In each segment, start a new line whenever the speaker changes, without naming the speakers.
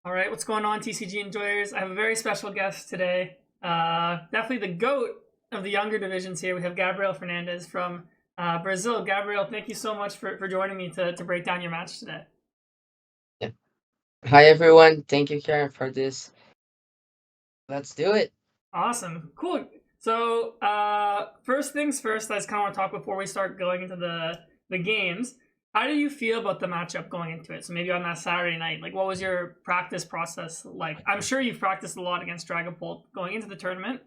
All right, what's going on, TCG enjoyers? I have a very special guest today. Definitely the GOAT of the younger divisions here. We have Gabriel Fernandez from Brazil. Gabriel, thank you so much for joining me to break down your match today.
Yeah. Hi everyone. Thank you, Ciaran, for this. Let's do it.
Awesome. Cool. So, first things first, I just kind of want to talk before we start going into the games. How do you feel about the matchup going into it? So maybe on that Saturday night, like what was your practice process like? I'm sure you've practiced a lot against Dragapult going into the tournament,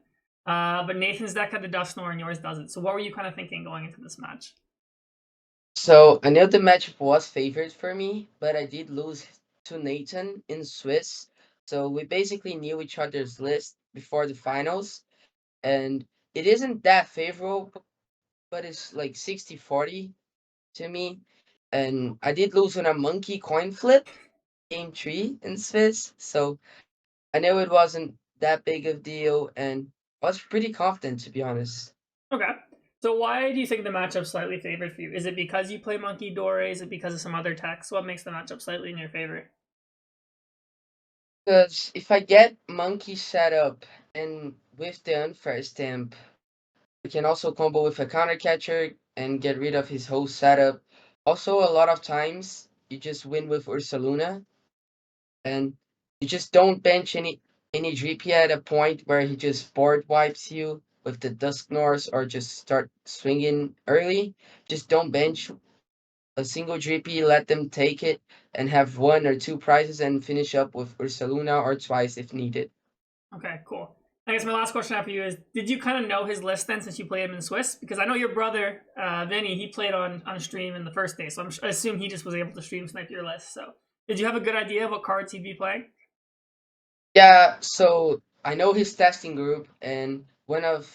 but Nathan's deck had the Dusknoir and yours doesn't. So what were you kind of thinking going into this match?
So I know the matchup was favored for me, but I did lose to Nathan in Swiss. So we basically knew each other's list before the finals, and it isn't that favorable, but it's like 60-40 to me. And I did lose on a monkey coin flip, game 3 in Swiss. So I know it wasn't that big of deal, and I was pretty confident, to be honest.
Okay. So why do you think the matchup's slightly favored for you? Is it because you play Monkey Dore? Is it because of some other techs? What makes the matchup slightly in your favor?
Because if I get monkey set up and with the unfair stamp, we can also combo with a counter catcher and get rid of his whole setup. Also, a lot of times you just win with Ursaluna and you just don't bench any GP at a point where he just board wipes you with the Dusknoirs or just start swinging early. Just don't bench a single GP, let them take it and have one or two prizes and finish up with Ursaluna or twice if needed.
Okay, cool. I guess my last question after you is: did you kind of know his list then, since you played him in Swiss? Because I know your brother Vinny, he played on stream in the first day, so I assume he just was able to stream snipe your list. So, did you have a good idea of what cards he'd be playing?
Yeah, so I know his testing group, and one of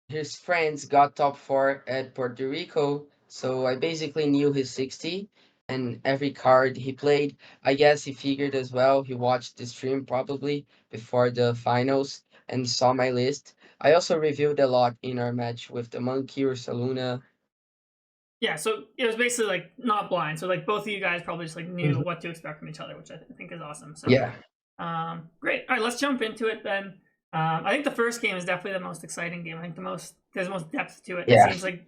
his friends got top 4 at Puerto Rico, so I basically knew his 60 and every card he played. I guess he figured as well. He watched the stream probably before the finals and saw my list. I also reviewed a lot in our match with the Monkey or Saluna.
Yeah, so it was basically like not blind. So like both of you guys probably just like knew
Mhm.
what to expect from each other, which I think is awesome. So
Yeah.
great. All right, let's jump into it then. I think the first game is definitely the most exciting game. I think there's the most depth to it. It
Yeah.
seems like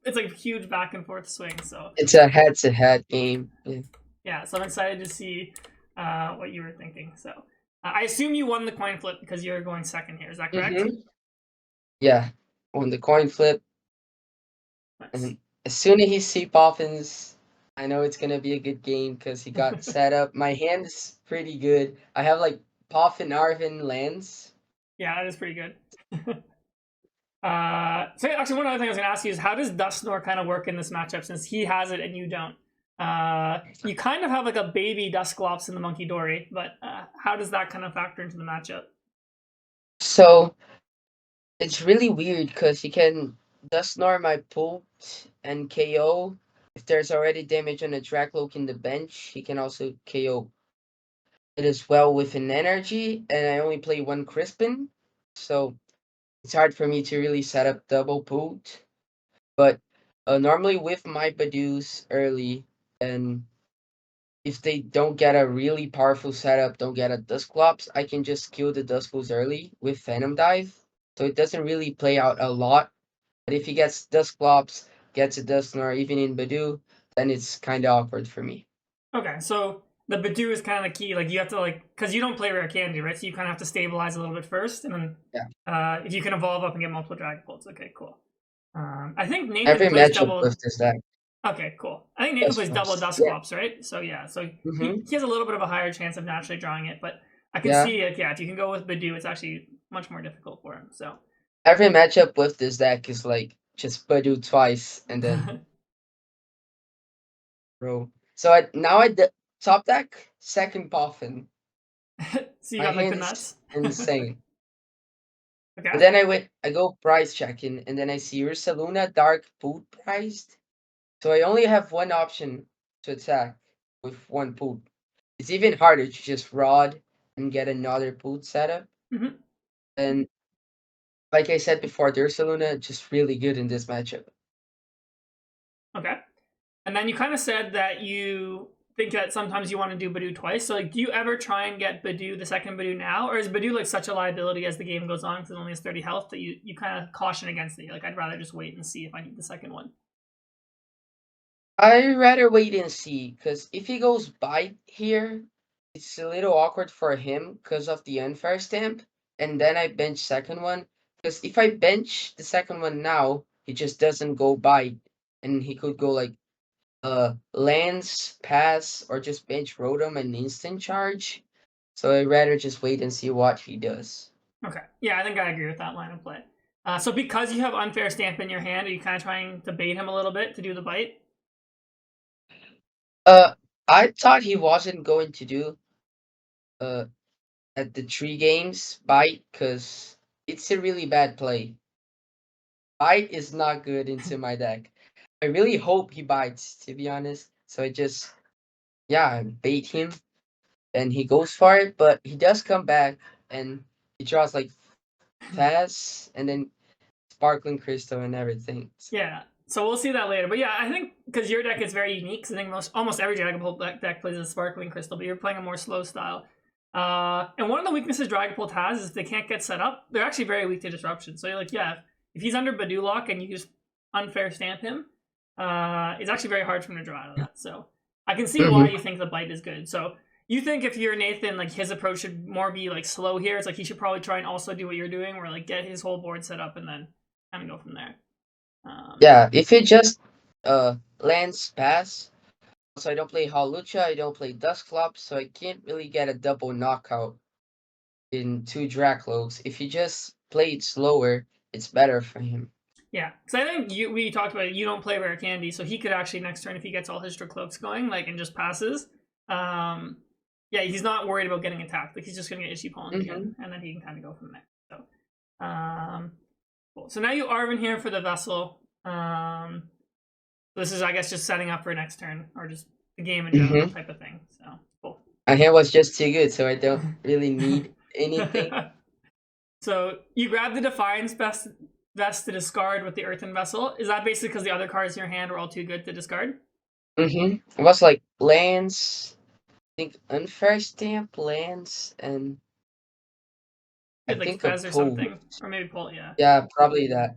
it's like huge back and forth swing. So
It's a head-to-head game. Yeah.
yeah, so I'm excited to see what you were thinking. So I assume you won the coin flip because you're going second here. Is that correct?
hmm Yeah. On the coin flip,
Nice.
and as soon as he see Poppins, I know it's gonna be a good game because he got set up. My hand is pretty good. I have like Poffin Arvin lands.
Yeah, that is pretty good. So actually, one other thing I was going to ask you is how does Dusknoir kind of work in this matchup since he has it and you don't? You kind of have like a baby Dusklops in the Monkey Dory, but how does that kind of factor into the matchup?
So it's really weird because he can Dusknoir my Pult and KO. If there's already damage on a Dracloak in the bench, he can also KO it as well with an energy, and I only play one Crispin, so it's hard for me to really set up double Pult. But normally with my Badoos early, and if they don't get a really powerful setup, don't get a Dusclops, I can just kill the Dusclos early with Phantom Dive. So it doesn't really play out a lot. But if he gets Dusclops, gets a Dusknoir, even in Badoo, then it's kind of awkward for me.
Okay, so the Badoo is kind of the key. Like you have to like because you don't play rare candy, right? So you kind of have to stabilize a little bit first, and then
Yeah.
if you can evolve up and get multiple Dragapults, okay, cool. I think Nathan
Every
plays
matchup
double.
with this deck,
Okay, cool. I think Nathan plays double
Dusclops. Yeah.
Dusklops, right? So yeah, so
Mm-hmm.
he has a little bit of a higher chance of naturally drawing it, but I can
Yeah.
see like yeah, if you can go with Badoo, it's actually much more difficult for him. So
Every matchup with this deck is like just Badoo twice and then row. So now top deck, second Poffin.
so you
My
got like the
hand is
nuts.
insane. But
Okay.
then I go price checking, and then I see Ursaluna Dark Poot priced. So I only have one option to attack with one Poot. It's even harder to just Rod and get another Poot setup.
hmm
And like I said before, the Ursaluna just really good in this matchup.
Okay. And then you kind of said that you think that sometimes you want to do Badoo twice. So like, do you ever try and get Badoo, the second Badoo now, or is Badoo like such a liability as the game goes on because it only has 30 health that you kind of caution against it? You're like, I'd rather just wait and see if I need the second one.
I'd rather wait and see, because if he goes bite here, it's a little awkward for him because of the unfair stamp, and then I bench second one. Because if I bench the second one now, he just doesn't go bite, and he could go like lands, pass, or just bench Rotom and instant charge. So I'd rather just wait and see what he does.
Okay. Yeah, I think I agree with that line of play. So because you have unfair stamp in your hand, are you kind of trying to bait him a little bit to do the bite?
I thought he wasn't going to do uh at the 3 games bite, because it's a really bad play. Bite is not good into my deck. I really hope he bites, to be honest. So I just, yeah, bait him, and he goes for it, but he does come back, and he draws like pass, and then sparkling crystal and everything.
Yeah. So we'll see that later. But yeah, I think because your deck is very unique, because I think almost every Dragapult deck plays a sparkling crystal, but you're playing a more slow style. And one of the weaknesses Dragapult has is if they can't get set up, they're actually very weak to disruption. So you're like, yeah, if he's under Badoo lock and you just unfair stamp him, it's actually very hard for him to draw out of that. So I can see why you think the bite is good. So you think if you're Nathan, like his approach should more be like slow here. It's like he should probably try and also do what you're doing, where like get his whole board set up and then kind of go from there.
Yeah, if it just lands pass. So I don't play Halucha, I don't play Dusknoir, so I can't really get a double knockout in 2 Dracloaks. If you just play it slower, it's better for him.
Yeah, because I think we talked about it. You don't play Rare Candy, so he could actually next turn if he gets all his Dracloaks going, like and just passes. Yeah, he's not worried about getting attacked. Like he's just gonna get Issue Pollen again, and then he can kind of go from there. So, cool. So now you Arven here for the Vessel. This is, I guess, just setting up for next turn or just the game in general type of thing. So cool.
My hand was just too good, so I don't really need anything.
So you grab the Defiance Vest to discard with the Earthen Vessel. Is that basically because the other cards in your hand were all too good to discard?
It was like lands, I think unfair stamp, lands, and I
like
think
Fez
a
or
pull.
something, or maybe Pull. Yeah.
Yeah, probably that.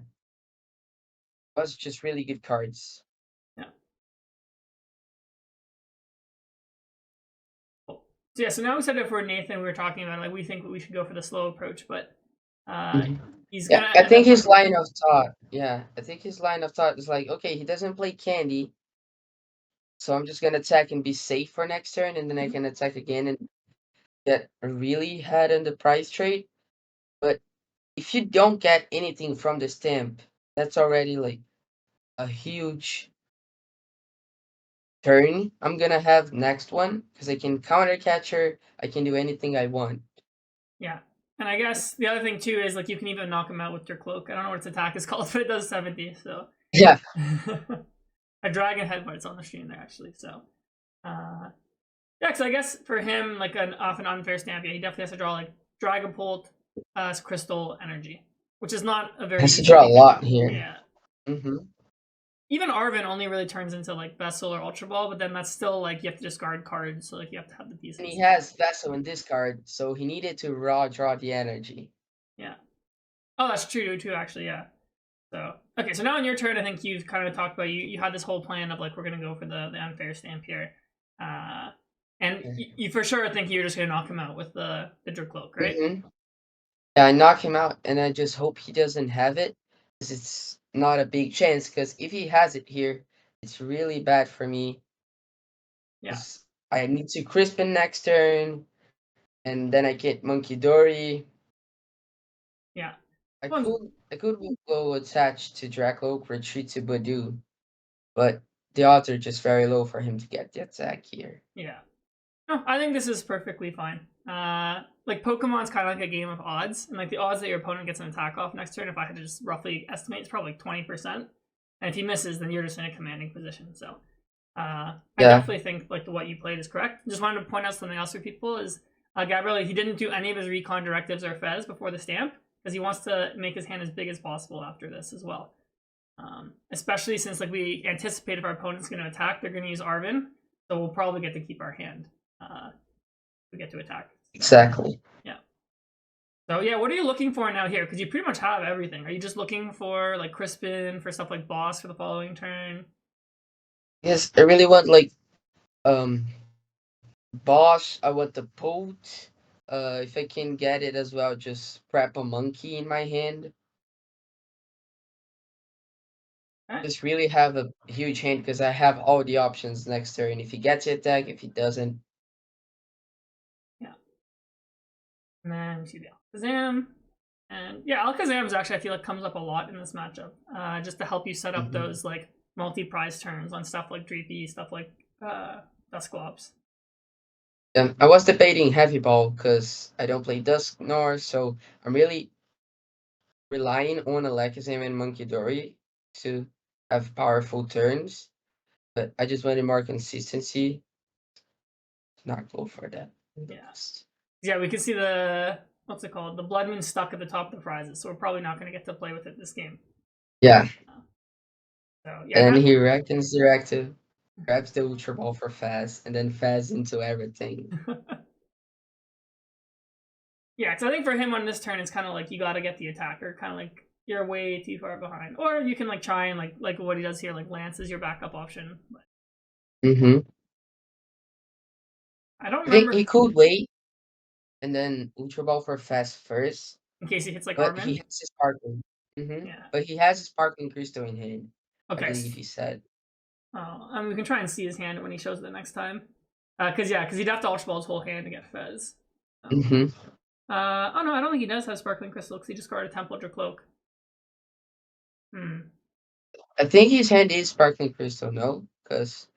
It was just really good cards.
Yeah. Cool. So yeah, so now we said it for Nathan. We were talking about like we think we should go for the slow approach, but he's gonna.
I think his line of thought. Yeah, I think his line of thought is like, okay, he doesn't play Candy, so I'm just gonna attack and be safe for next turn, and then I can attack again and get really ahead in the price trade. But if you don't get anything from the stamp, that's already like a huge turn I'm gonna have next one, because I can counter catcher, I can do anything I want.
Yeah. And I guess the other thing too is like you can even knock him out with your cloak. I don't know what its attack is called, but it does 70. So
Yeah.
A dragon headbutts on the stream there actually. So yeah, because I guess for him, like off an unfair stamp, yeah, he definitely has to draw like Dragapult, Crystal, Energy, which is not a very.
Has to draw a lot here.
Yeah. Even Arven only really turns into like Vessel or Ultra Ball, but then that's still like you have to discard cards, so like you have to have the pieces.
And he has Vessel in this card, so he needed to draw the energy.
Yeah. Oh, that's true too, actually, yeah. So okay, so now on your turn, I think you've kind of talked about you had this whole plan of like we're gonna go for the unfair stamp here. And you for sure think you're just gonna knock him out with the Dracloak, right?
Yeah, I knock him out, and I just hope he doesn't have it, because it's not a big chance, because if he has it here, it's really bad for me.
Yeah.
I need to Crispin next turn, and then I get Monkey Dory.
Yeah.
I could go attach to Dracloak, retreat to Badoo, but the odds are just very low for him to get the attack here.
Yeah. No, I think this is perfectly fine. Like Pokemon's kind of like a game of odds, and like the odds that your opponent gets an attack off next turn, if I had to just roughly estimate, it's probably like 20%. And if he misses, then you're just in a commanding position. So I definitely think like what you played is correct. Just wanted to point out something else for people is Gabriel, he didn't do any of his recon directives or Fez before the stamp because he wants to make his hand as big as possible after this as well. Especially since like we anticipate if our opponent's going to attack, they're going to use Arven. So we'll probably get to keep our hand. We get to attack.
Exactly.
Yeah. So yeah, what are you looking for now here? Because you pretty much have everything. Are you just looking for like Crispin for stuff like boss for the following turn?
Yes, I really want like boss. I want the Pult. If I can get it as well, just prep a monkey in my hand.
Right.
Just really have a huge hand because I have all the options next turn. If he gets the attack, if he doesn't.
Yeah. And then we see the Alakazam. And yeah, Alakazam's actually I feel like comes up a lot in this matchup. Just to help you set up those like multi-prize turns on stuff like Dreepy, stuff like Dusclops.
I was debating Heavy Ball because I don't play Dusknoir, so I'm really relying on Alakazam and Munkidori to have powerful turns. But I just wanted more consistency. Not go for that.
Yeah. Yeah, we can see the what's it called? The Blood Moon stuck at the top of the prizes, so we're probably not going to get to play with it this game.
Yeah.
So yeah.
And he reckons directive, grabs the Ultra Ball for Faz, and then Faz into everything.
Yeah, because I think for him on this turn, it's kind of like you got to get the attacker, kind of like you're way too far behind, or you can like try and like what he does here, like Lance is your backup option. But I don't
I think
remember
he could wait and then Ultra Ball for Faz first,
in case he hits like
but he
Armin.
has his Sparkling.
Yeah.
But he has his Sparkling Crystal in hand. I
Okay.
believe he said.
Oh, I mean, we can try and see his hand when he shows it next time. Because he'd have to Ultra Ball his whole hand to get Fez. So. Oh no, I don't think he does have Sparkling Crystal because he just guarded Temperature Cloak.
I think his hand is Sparkling Crystal, no? Because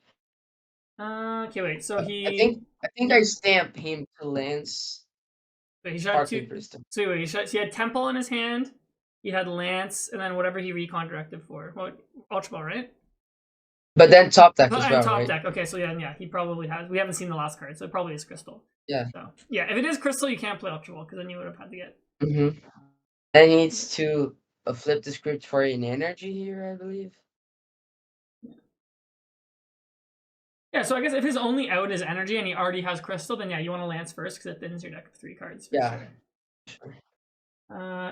okay, wait. So
I think I stamped him to Lance.
So he shot
Sparkling
two.
Crystal.
So wait, he had Temple in his hand. He had Lance, and then whatever he recon directed for. What Ultra Ball, right?
But then top deck as
And
well,
top
right?
deck. Okay, so yeah, he probably has. We haven't seen the last card, so it probably is Crystal.
Yeah.
So yeah, if it is Crystal, you can't play Ultra Ball because then you would have had to get.
And he needs to flip the script for an energy here, I believe.
Yeah, so I guess if his only out is energy and he already has Crystal, then yeah, you want to Lance first because it thins your deck of 3 cards. For
Yeah.
Sure.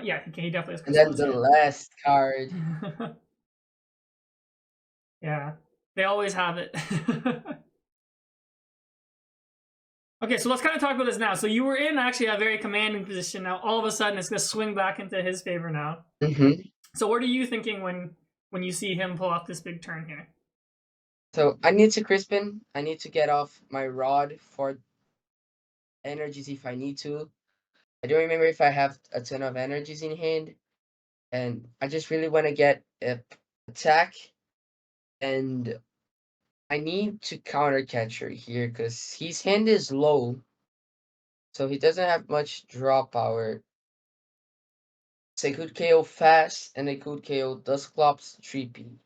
Yeah, he definitely has
And
Crystal.
then the last card.
Yeah, they always have it. Okay, so let's kind of talk about this now. So you were in actually a very commanding position. Now all of a sudden it's going to swing back into his favor now. So what are you thinking when you see him pull off this big turn here?
So I need to Crispin. I need to get off my rod for energies if I need to. I don't remember if I have a ton of energies in hand. And I just really want to get a attack. And I need to counter catcher here because his hand is low. So he doesn't have much draw power. So I could KO fast and I could KO Dusclops 3P.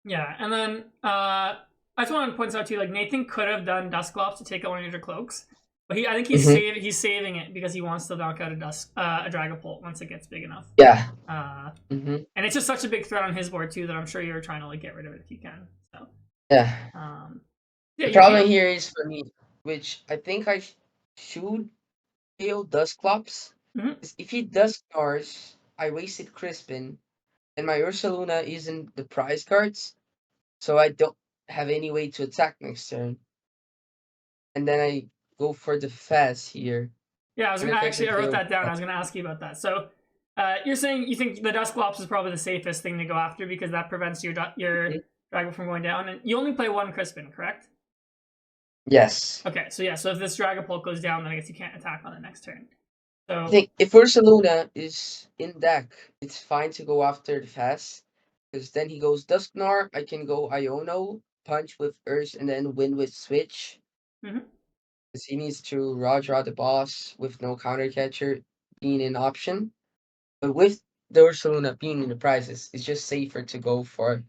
Yeah, and then I just want to point out to you, like Nathan could have done Dusclops to take out one of your cloaks, but I think he's saving it because he wants to knock out a Dragapult once it gets big enough.
Yeah.
And it's just such a big threat on his board too that I'm sure you're trying to like get rid of it if you can. So
yeah.
Yeah.
The problem here is for me, which I think I should KO Dusclops. If he Dusknoirs, I wasted Crispin, and my Ursaluna isn't the prize cards, so I don't have any way to attack next turn. And then I go for the Faz here.
Yeah, I wrote that down. I was going to ask you about that. So you're saying you think the Dusclops is probably the safest thing to go after because that prevents your Dragon from going down, and you only play one Crispin, correct?
Yes.
Okay, so yeah, so if this Dragapult goes down, then I guess you can't attack on the next turn. So
I think if Ursaluna is in deck, it's fine to go after the Faz. Because then he goes Dusknoir, I can go Iono, punch with Urs, and then win with Switch. Because he needs to raw draw the boss with no counter catcher being an option. But with the Ursaluna being in the prizes, it's just safer to go for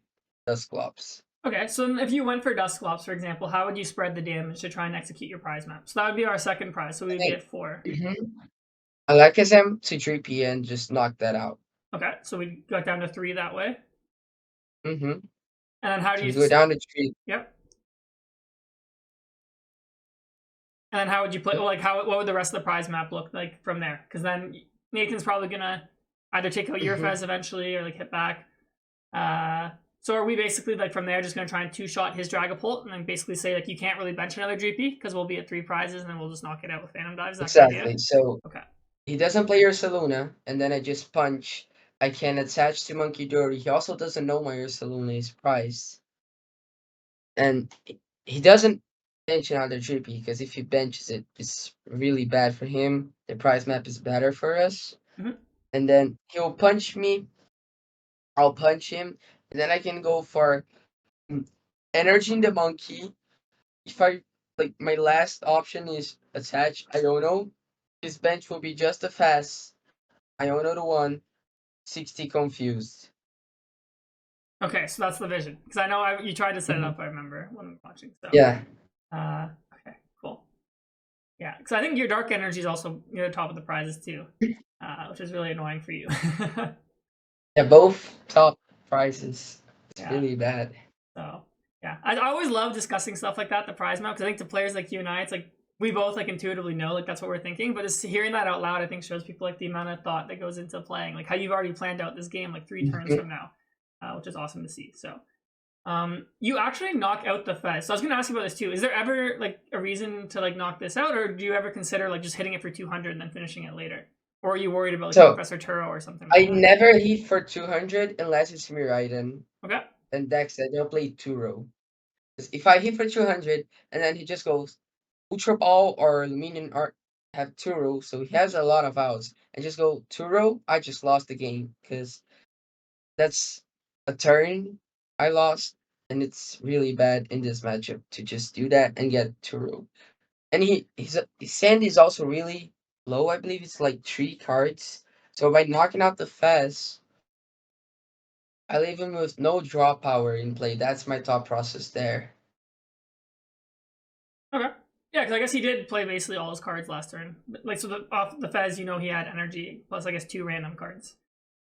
Dusclops.
Okay, so if you went for Dusclops, for example, how would you spread the damage to try and execute your prize map? So that would be our second prize, so we would get 4.
Alakazam to 3P and just knock that out.
Okay, so we got down to 3 that way. And then how do you
go down to 3?
Yep. And then how would you play? Like, what would the rest of the prize map look like from there? Because then Nathan's probably gonna either take out your Fez eventually or like hit back. So are we basically like from there just gonna try and two-shot his Dragapult and then basically say like you can't really bench another GP because we'll be at 3 prizes and then we'll just knock it out with Phantom Dives? Is that the idea?
Exactly. So
Okay.
he doesn't play Ursaluna, and then I just punch. I can attach to Monkey Dory. He also doesn't know my Ursaluna is priced. And he doesn't bench another GP because if he benches it, it's really bad for him. The prize map is better for us. And then he'll punch me. I'll punch him. And then I can go for energy in the monkey. If I like my last option is attach Iono, his bench will be just a fast Iono to 1, 60 confused.
Okay, so that's the vision. Because I know you tried to set it up, I remember when we were watching. So.
Yeah.
Okay, cool. Yeah, because I think your Dark Energy is also near the top of the prizes too, which is really annoying for you.
Yeah, both top prizes. It's
Yeah.
really bad.
So, yeah. I always love discussing stuff like that, the prize map, because I think to players like you and I, it's like we both like intuitively know like that's what we're thinking, but just hearing that out loud I think shows people like the amount of thought that goes into playing, like how you've already planned out this game like 3 turns from now, which is awesome to see. So you actually knock out the Fez. So I was gonna ask you about this too. Is there ever like a reason to like knock this out, or do you ever consider like just hitting it for 200 and then finishing it later? Or are you worried about like Professor Turo or something like
I
that?
never hit for 200 unless it's Miraiden.
Okay.
And Dex, I don't play Turo. If I hit for 200 and then he just goes Ultra Ball or Luminion Art have Turo, so he has a lot of outs, and just go Turo, I just lost the game because that's a turn I lost, and it's really bad in this matchup to just do that and get Turo. And his sand is also really low. I believe it's like 3 cards. So by knocking out the Fez, I leave him with no draw power in play. That's my thought process there.
Okay. Yeah, because I guess he did play basically all his cards last turn. Like, so off the Fez, you know, he had energy plus I guess 2 random cards.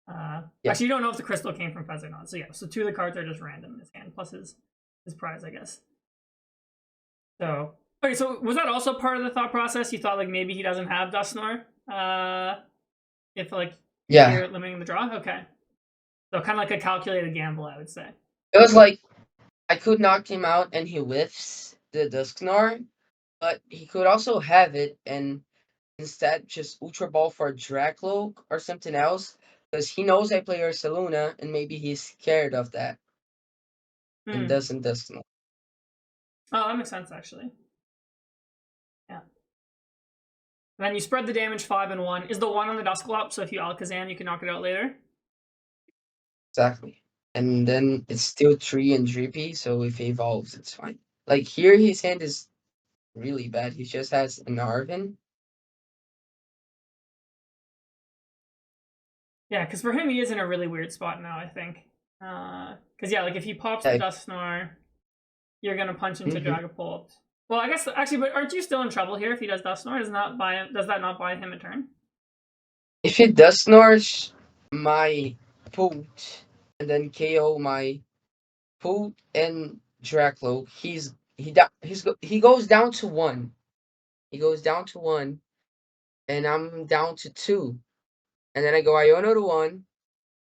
Yeah.
Actually, you don't know if the crystal came from Fez or not. So yeah, so 2 of the cards are just random in his hand plus his prize, I guess. So okay, so was that also part of the thought process? You thought like maybe he doesn't have Dusknoir? If like you're limiting the draw? Okay. So kind of like a calculated gamble, I would say.
It was like I could knock him out and he whiffs the Dusknoir, but he could also have it and instead just Ultra Ball for a Dracloak or something else because he knows I play Ursaluna and maybe he's scared of that and doesn't Dusknoir.
Oh, that makes sense actually. Yeah. And then you spread the damage 5 and 1. Is the 1 on the Dusclops, so if you Alakazam, you can knock it out later?
Exactly. And then it's still 3 and Drippy, so if he evolves, it's fine. Like here, his hand is really bad. He just has an Arvin.
Yeah, because for him, he is in a really weird spot now, I think. Because, yeah, like if he pops the Dusknoir, you're going to punch into Dragapult. Well, I guess, actually, but aren't you still in trouble here if he does Dusknoir? Does that not buy him a turn?
If he Dusknoirs my Pult and then KO my Pult and Dracloak, he goes down to 1. He goes down to 1, and I'm down to 2. And then I go Iono to 1,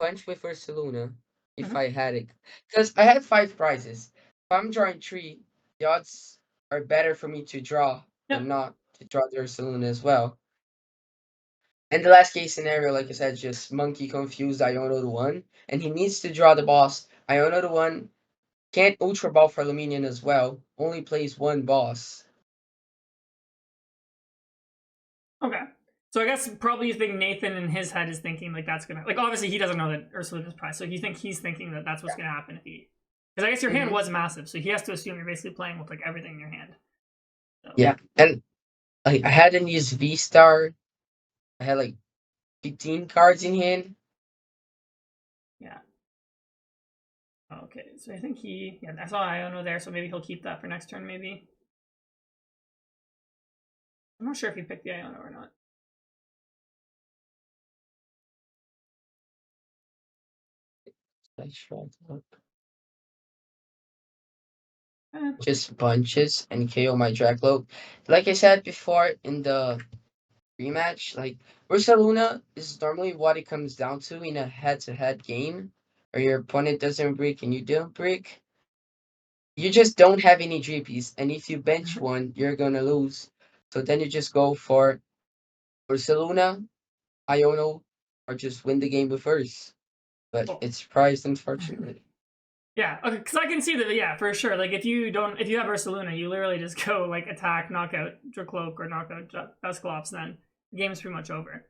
punch with Ursaluna if I had it. Because I had 5 prizes. If I'm drawing 3, the odds are better for me to draw than not to draw the Ursaluna as well. And the last case scenario, like I said, just Monkey confused Iono to 1, and he needs to draw the boss. Iono to 1 can't Ultra Ball for Luminion as well, only plays 1 boss.
Okay. So I guess probably you think Nathan in his head is thinking like that's gonna like obviously he doesn't know that Ursaluna's prize, so you think he's thinking that that's what's gonna happen if he because I guess your hand was massive, so he has to assume you're basically playing with like everything in your hand. So.
Yeah, and like I hadn't used V Star. I had like 15 cards in hand.
Yeah. Okay, so I think I saw Iono there, so maybe he'll keep that for next turn. Maybe I'm not sure if he picked the Iono or not.
just bunches and KO my Dragapult. Like I said before in the rematch, like Ursaluna is normally what it comes down to in a head-to-head game, where your opponent doesn't break and you don't break. You just don't have any GPs, and if you bench one, you're gonna lose. So then you just go for Ursaluna, Iono, or just win the game with Urs. But
Cool.
it's priced, unfortunately.
Yeah, okay, because I can see that. Yeah, for sure. Like if you have Ursaluna, you literally just go like attack, knockout Dracloak or knockout Dusknoir, then the game's pretty much over.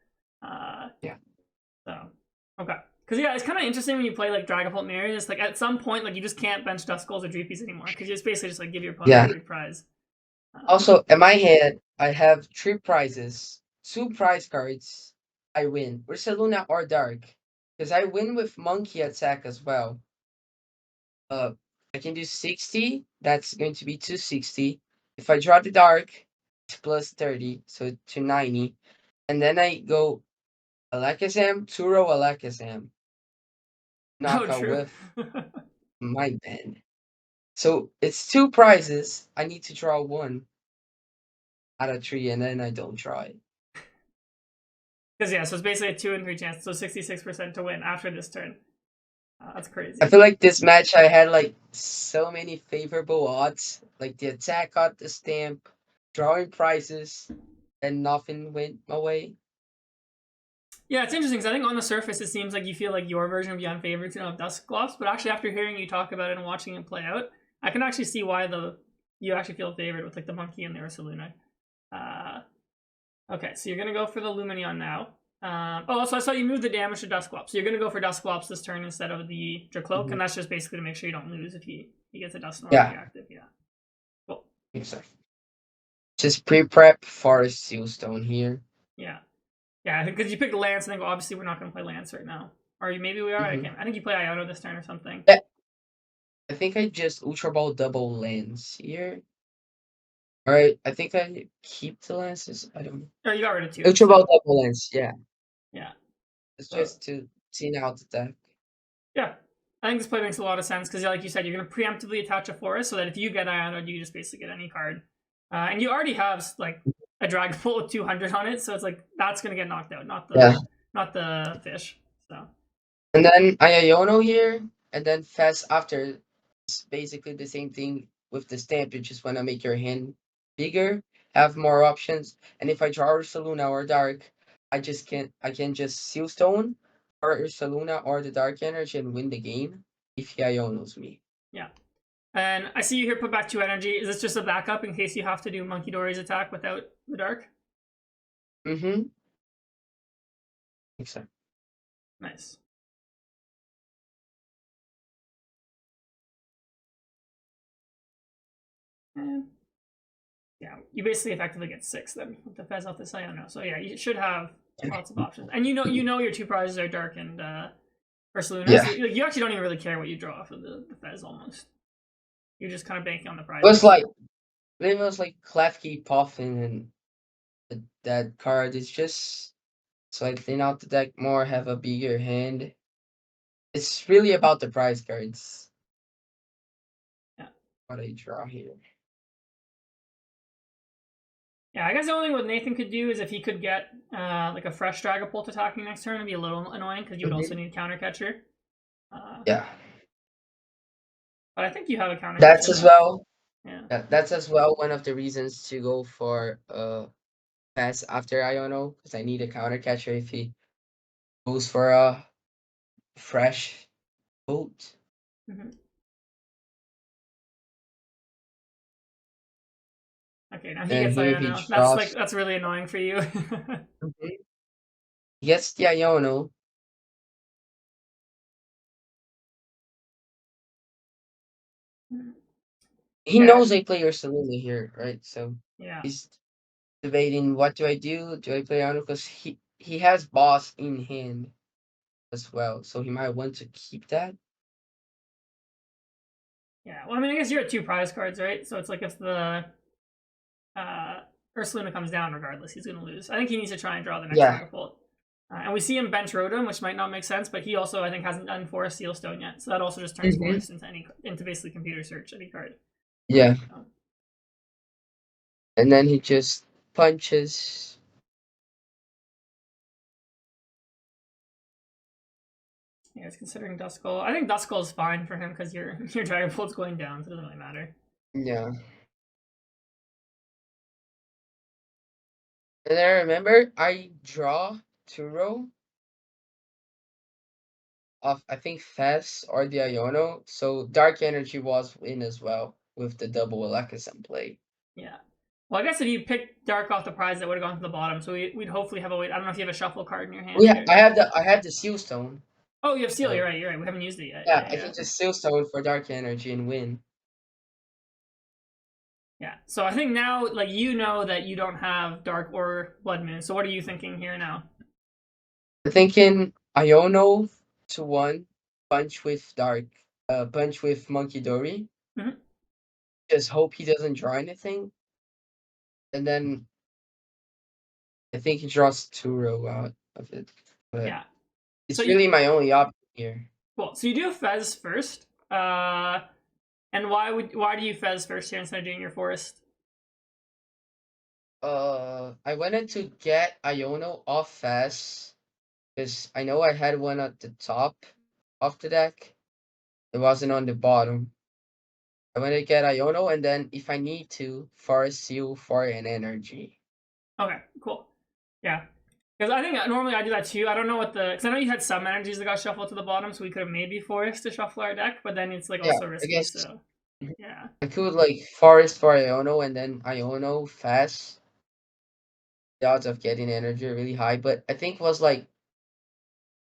Yeah.
So okay, because yeah, it's kind of interesting when you play like Dragapult Mirrors. Like at some point, like you just can't bench Duskulls or Dreepies anymore because you just basically just like give your opponent
Yeah.
a free prize.
Also, in my hand, I have 3 prizes, 2 prize cards. I win. Ursaluna or Dark. Because I win with Monkey Attack as well. I can do 60. That's going to be 260. If I draw the Dark, it's plus 30, so 290. And then I go Alakazam, Turo Alakazam.
Oh,
Knockout
true.
with my band. So it's 2 prizes. I need to draw 1 out of 3, and then I don't draw it.
Because yeah, so it's basically a 2 in 3 chance, so 66% to win after this turn. That's crazy.
I feel like this match I had like so many favorable odds, like the attack got the stamp, drawing prizes, and nothing went my way.
Yeah, it's interesting because I think on the surface it seems like you feel like your version of the unfavored to have Dusknoir, but actually after hearing you talk about it and watching it play out, I can actually see why you actually feel favored with like the monkey and the Ursaluna. Okay, so you're gonna go for the Lumineon now. Also I saw you move the damage to Dusknoir, so you're gonna go for Dusknoir this turn instead of the Dracloak, and that's just basically to make sure you don't lose if he gets a Dusknoir reactive. Yeah. Cool.
Exactly. Just pre-prep for a Sealstone here.
Yeah. Yeah, because you picked Lance, and I think obviously we're not going to play Lance right now. Or maybe we are. I can't. I think you play Iono this turn or something.
Yeah. I think I just Ultra Ball double Lance here. Alright, I think I keep the Lances. I don't know.
Or you got rid of 2.
Ultra Ball double Lance, yeah.
Yeah.
It's just to see out the deck.
Yeah. I think this play makes a lot of sense because, like you said, you're going to preemptively attach a forest so that if you get Iono, you just basically get any card. And you already have like a Dragapult with 200 on it, so it's like that's going to get knocked out, not the fish. So.
And then Iono here, and then fast after. It's basically the same thing with the stamp. You just want to make your hand bigger, have more options. And if I draw Ursaluna or Dark, I can just Seal Stone or Ursaluna or the Dark Energy and win the game if he Ionos me.
Yeah. And I see you here put back 2 energy. Is this just a backup in case you have to do Monkey Dory's attack without the Dark?
Mm-hmm. Exactly.
Nice. Yeah, you basically effectively get 6 then with the Fez off this Iono. So yeah, you should have lots of options. And you know your 2 prizes are Dark and Ursaluna.
Yeah.
So you actually don't even really care what you draw off of the Fez almost. You're just kind of banking on the prize.
It was like Klefki Puffin and that card is just so I thin out the deck more, have a bigger hand. It's really about the prize cards.
Yeah.
What I draw here.
Yeah, I guess the only thing what Nathan could do is if he could get like a fresh Dragapult attacking next turn, it'd be a little annoying because you would also need counter catcher.
Yeah.
But I think you have a counter.
That's as well.
Yeah.
That's as well one of the reasons to go for pass after Iono because I need a counter catcher if he goes for a fresh bolt.
Mm-hmm. Okay, now he
And
gets
here he
Iono.
drops.
That's really annoying for you.
He gets the Iono. He knows I play Ursaluna here, right? So
Yeah.
he's debating what do I do? Do I play Iono? Because he has boss in hand as well, so he might want to keep that.
Yeah. Well, I mean, I guess you're at 2 prize cards, right? So it's like if the Ursaluna comes down, regardless, he's going to lose. I think he needs to try and draw the next Dragapult. And we see him bench Rotom, which might not make sense, but he also, I think, hasn't done Forest Sealstone yet. So that also just turns Forest into basically computer search any card.
Yeah. And then he just punches.
Yeah, it's considering Duskull. I think Duskull is fine for him because your Dragapult's going down, so it doesn't really matter.
Yeah. And I remember I draw Turo of I think Fess or the Iono, so Dark Energy was in as well with the double Alakazam play.
Yeah. Well, I guess if you pick Dark off the prize, that would have gone to the bottom. So we'd hopefully have a way. I don't know if you have a shuffle card in your hand
Yeah,
here.
I have the Seal Stone.
Oh, you have Seal.
So
You're right. You're right. We haven't used it yet.
yeah,
Yeah,
I
yeah,
can just Seal Stone for Dark Energy and win.
yeah. So I think now, like, you know that you don't have Dark or Blood Moon. So what are you thinking here now?
I'm thinking Iono to 1, punch with Dark, punch with Monkey Dory.
Mhm.
Just hope he doesn't draw anything. And then I think he draws Turo out of it. But
Yeah. So
it's
you
really my only option here.
Cool. So you do Fez first. And why do you Fez first here instead of doing your Forest?
I wanted to get Iono off fast because I know I had one at the top of the deck. It wasn't on the bottom. I wanted to get Iono, and then if I need to, Forest Seal for an energy.
Okay, cool. Yeah. Because I think normally I do that too. I don't know what because I know you had some energies that got shuffled to the bottom, so we could have maybe forced to shuffle our deck, but then it's like
Yeah,
also
I
risky.
guess
So yeah,
I could like Forest for Iono and then Iono fast. The odds of getting energy are really high, but I think it was like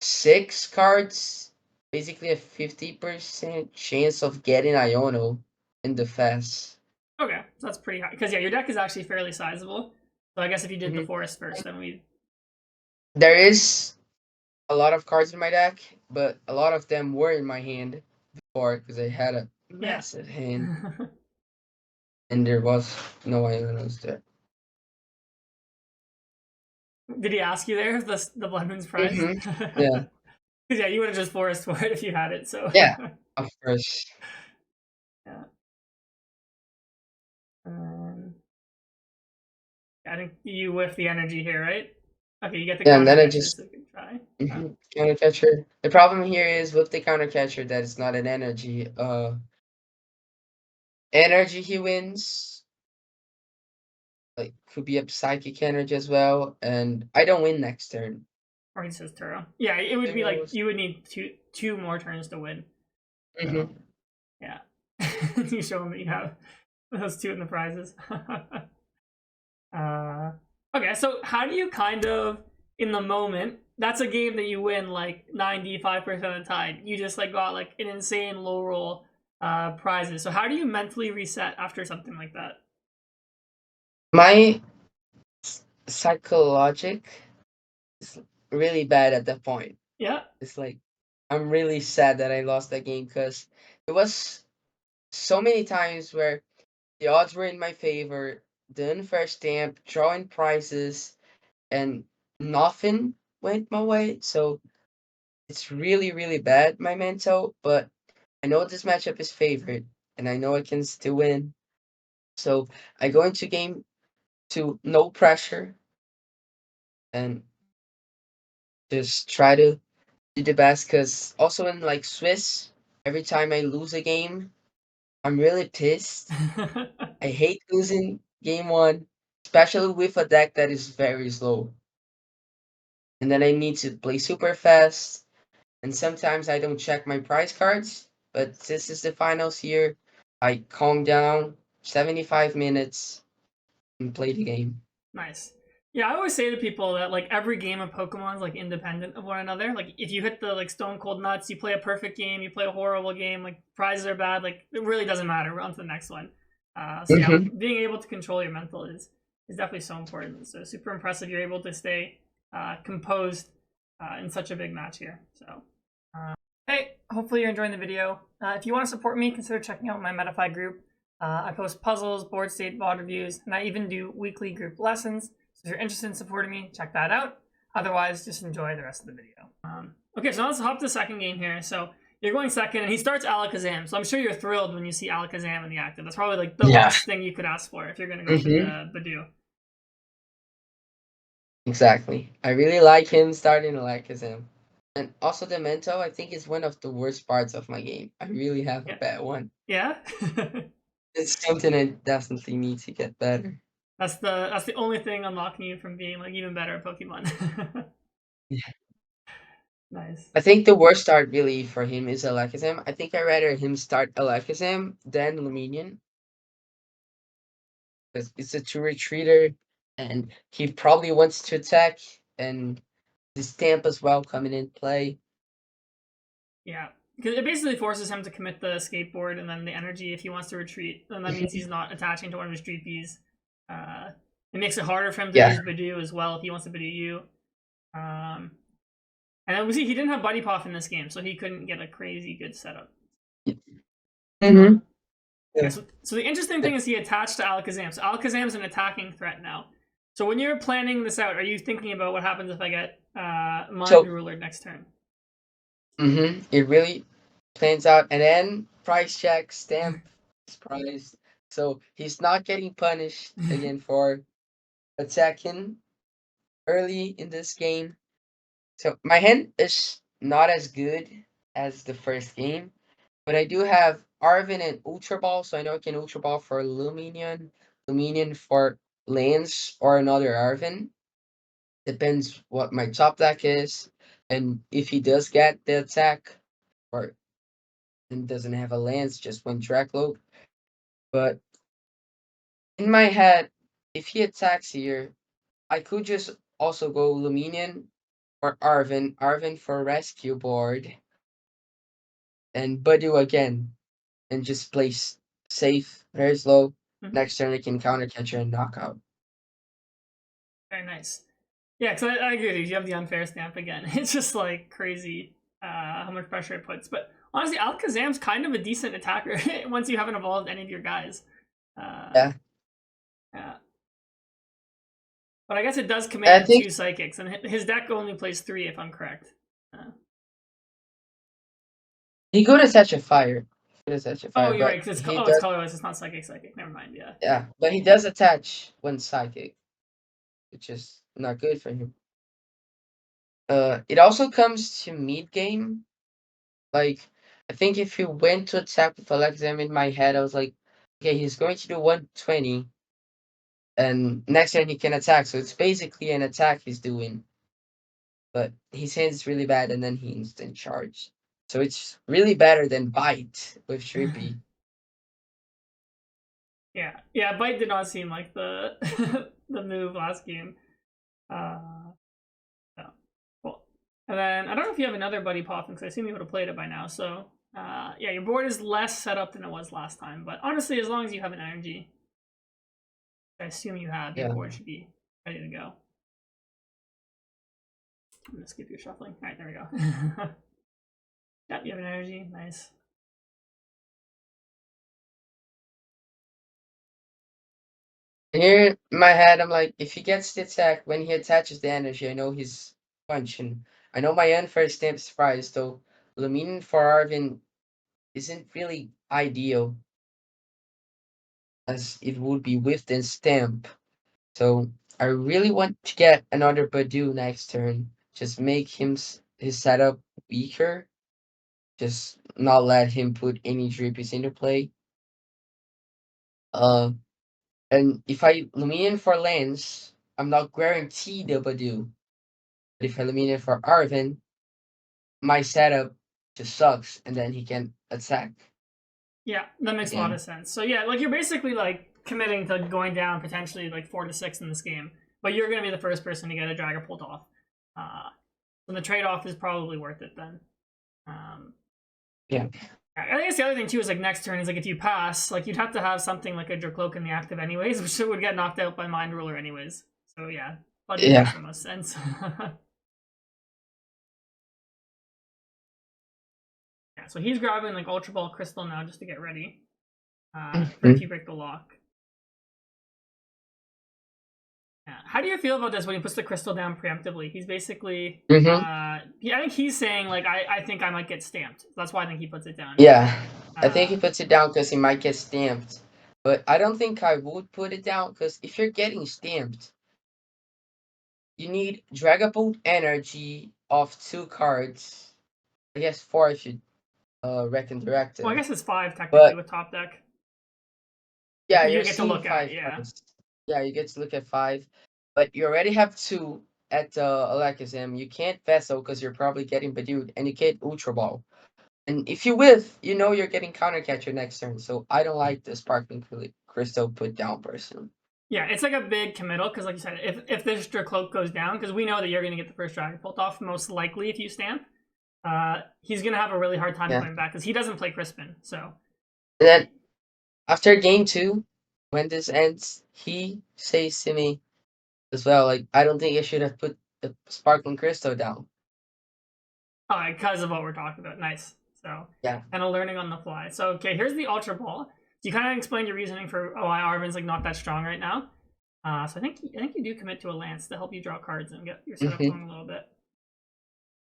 6 cards, basically a 50% chance of getting Iono in the fast.
okay, so that's pretty high. Because yeah, your deck is actually fairly sizable. So I guess if you did the
Mhm.
forest first, then we
There is a lot of cards in my deck, but a lot of them were in my hand before because I had a
yeah.
massive hand and there was no Ionos there.
Did he ask you there the Blood Moon's prize?
Mm-hmm. Yeah,
Because yeah, you would have just forest for it if you had it. So
yeah, of course.
yeah. Um, I think you whiff the energy here, right? Okay, you get the
Yeah, and
counter
then I
catcher,
just
so you can try.
counter catcher. The problem here is with the counter catcher that it's not an energy. Energy he wins. Like could be a psychic energy as well, and I don't win next turn.
Or he says Turo. Yeah, it would be like
Zeros.
you would need two more turns to win. So
Mm-hmm.
yeah, you show him that you have those two in the prizes. Okay, so how do you kind of in the moment? That's a game that you win like 95% of the time. You just like got like an insane low roll prizes. So how do you mentally reset after something like that?
My psychologic is really bad at that point.
Yeah.
It's like I'm really sad that I lost that game because it was so many times where the odds were in my favor, the unfair stamp, drawing prizes, and nothing went my way. So it's really, really bad, my mental, but I know this matchup is favored and I know I can still win. So I go into game to no pressure and just try to do the best because also in like Swiss, every time I lose a game, I'm really pissed. I hate losing game one, especially with a deck that is very slow. And then I need to play super fast. And sometimes I don't check my prize cards. But this is the finals here. I calm down 75 minutes and play the game.
Nice. Yeah, I always say to people that like every game of Pokemon is like independent of one another. Like if you hit the like stone cold nuts, you play a perfect game, you play a horrible game, like prizes are bad, like it really doesn't matter. We're on to the next one. So yeah,
Hmm.
being able to control your mental is definitely so important. So super impressive you're able to stay composed in such a big match here. So hey, hopefully you're enjoying the video. If you want to support me, consider checking out my Metafy group. I post puzzles, board state, VOD reviews, and I even do weekly group lessons. So if you're interested in supporting me, check that out. Otherwise, just enjoy the rest of the video. Okay, so now let's hop to the second game here. So you're going second, and he starts Alakazam. So I'm sure you're thrilled when you see Alakazam in the active. That's probably like the
Yeah.
last thing you could ask for if you're gonna go for the Badoo.
Exactly. I really like him starting Alakazam. And also the Mento, I think, is one of the worst parts of my game. I really have a
Yeah.
bad one.
Yeah.
It's something I definitely need to get better.
That's the only thing unlocking you from being like even better at Pokemon.
Yeah.
Nice.
I think the worst start really for him is Alakazam. I think I'd rather him start Alakazam than Luminion. Because it's a two retreater and he probably wants to attack and the stamp as well coming in play.
Yeah. Because it basically forces him to commit the skateboard and then the energy if he wants to retreat. And that means he's not attaching to one of his Dreepies. It makes it harder for him to
Yeah.
use Badoo as well if he wants to Badoo you. And then we see he didn't have Buddy Puff in this game, so he couldn't get a crazy good setup.
Mm-hmm.
Yeah, so the interesting thing is he attached to Alakazam. So Alakazam's an attacking threat now. So when you're planning this out, are you thinking about what happens if I get Mind Ruler next turn?
Mm-hmm. It really plans out, and then price check, stamp is priced. So he's not getting punished again for attacking early in this game. So my hand is not as good as the first game, but I do have Arvin and Ultra Ball, so I know I can Ultra Ball for Luminion, Luminion for Lance, or another Arvin. Depends what my top deck is, and if he does get the attack, or and doesn't have a lance, just one Dragapult. But in my head, if he attacks here, I could just also go Luminion or Arvin. Arvin for rescue board. And Budu again. And just place safe, very slow.
Mm-hmm.
Next turn I can counter catcher and knockout.
Very nice. Yeah, because I agree with you. You have the unfair stamp again. It's just like crazy how much pressure it puts. But honestly, Alakazam's kind of a decent attacker once you haven't evolved any of your guys.
Yeah.
Yeah. But I guess it does command
think
2 Psychics, and his deck only plays 3 if I'm correct.
he could attach a fire.
Oh, you're right.
But
Cause it's,
he
it's
does.
colorless. It's not Psychic. Never mind. Yeah.
Yeah, but he does attach one psychic, which is not good for him. It also comes to mid game. Like, I think if he went to attack with Alakazam in my head, I was like, okay, he's going to do 120, and next turn he can attack. So it's basically an attack he's doing. But his hand is really bad, and then he instant charge. So it's really better than Bite with Shrimpy.
Yeah. Bite did not seem like the the move last game. No. Cool. And then I don't know if you have another Buddy Poffin, because I assume you would have played it by now. So yeah, your board is less set up than it was last time. But honestly, as long as you have an energy, I assume you have, your board should be ready to go. I'm gonna skip your shuffling. All right, there we go. Yep, you have an energy. Nice.
Here in my head, I'm like, if he gets the attack, when he attaches the energy, I know he's punching. I know my unfair stamp is prize, though Lumine for Arvin isn't really ideal, as it would be with the stamp. So I really want to get another Badu next turn. Just make his setup weaker. Just not let him put any Dreepies into play. Uh, and if I Luminion for Lance, I'm not guaranteed a Badu. But if I Luminion for Arvin, my setup just sucks, and then he can attack.
Yeah, that makes a lot of sense. So yeah, like you're basically like committing to going down potentially like 4 to 6 in this game, but you're gonna be the first person to get a Dragapult off. And the trade-off is probably worth it then.
Yeah.
I guess the other thing too is like next turn is like if you pass, like you'd have to have something like a Dracloak in the active anyways, which would get knocked out by Mind Ruler anyways. So yeah, Buddy makes the most sense. Yeah, so he's grabbing like Ultra Ball Crystal now just to get ready for if you break the lock. Yeah. How do you feel about this when he puts the crystal down preemptively? He's basically,
Mm-hmm.
I think he's saying like, I think I might get stamped. That's why I think he puts it down.
Yeah, I think he
Uh,
puts it down because he might get stamped. But I don't think I would put it down because if you're getting stamped, you need Dragapult energy of 2 cards. I guess 4 if you reckon
well, I
directive.
guess it's 5 technically
But
with top deck.
yeah,
You
you're
get to
seeing
look at,
5
yeah.
cards. Yeah, you get to look at 5. But you already have 2 at Alakazam. You can't Vessel because you're probably getting Badooed, and you can't Ultra Ball. And if you whiff, you know you're getting Counter Catcher next turn. So I don't like the Sparkling Crystal put down personally.
Yeah, it's like a big committal because, like you said, if this Dracloak goes down, because we know that you're going to get the first Dragapult off most likely if you stamp, he's going to have a really hard time
Yeah.
coming back because he doesn't play Crispin. So,
And then after game 2, when this ends, he says to me as well, like, I don't think I should have put the Sparkling Crystal down.
because of what we're talking about, nice. So,
Yeah.
kind of learning on the fly. So, okay, here's the Ultra Ball. You kind of explained your reasoning for why Arvin's like not that strong right now. So I think you do commit to a Lance to help you draw cards and get your setup going a little bit.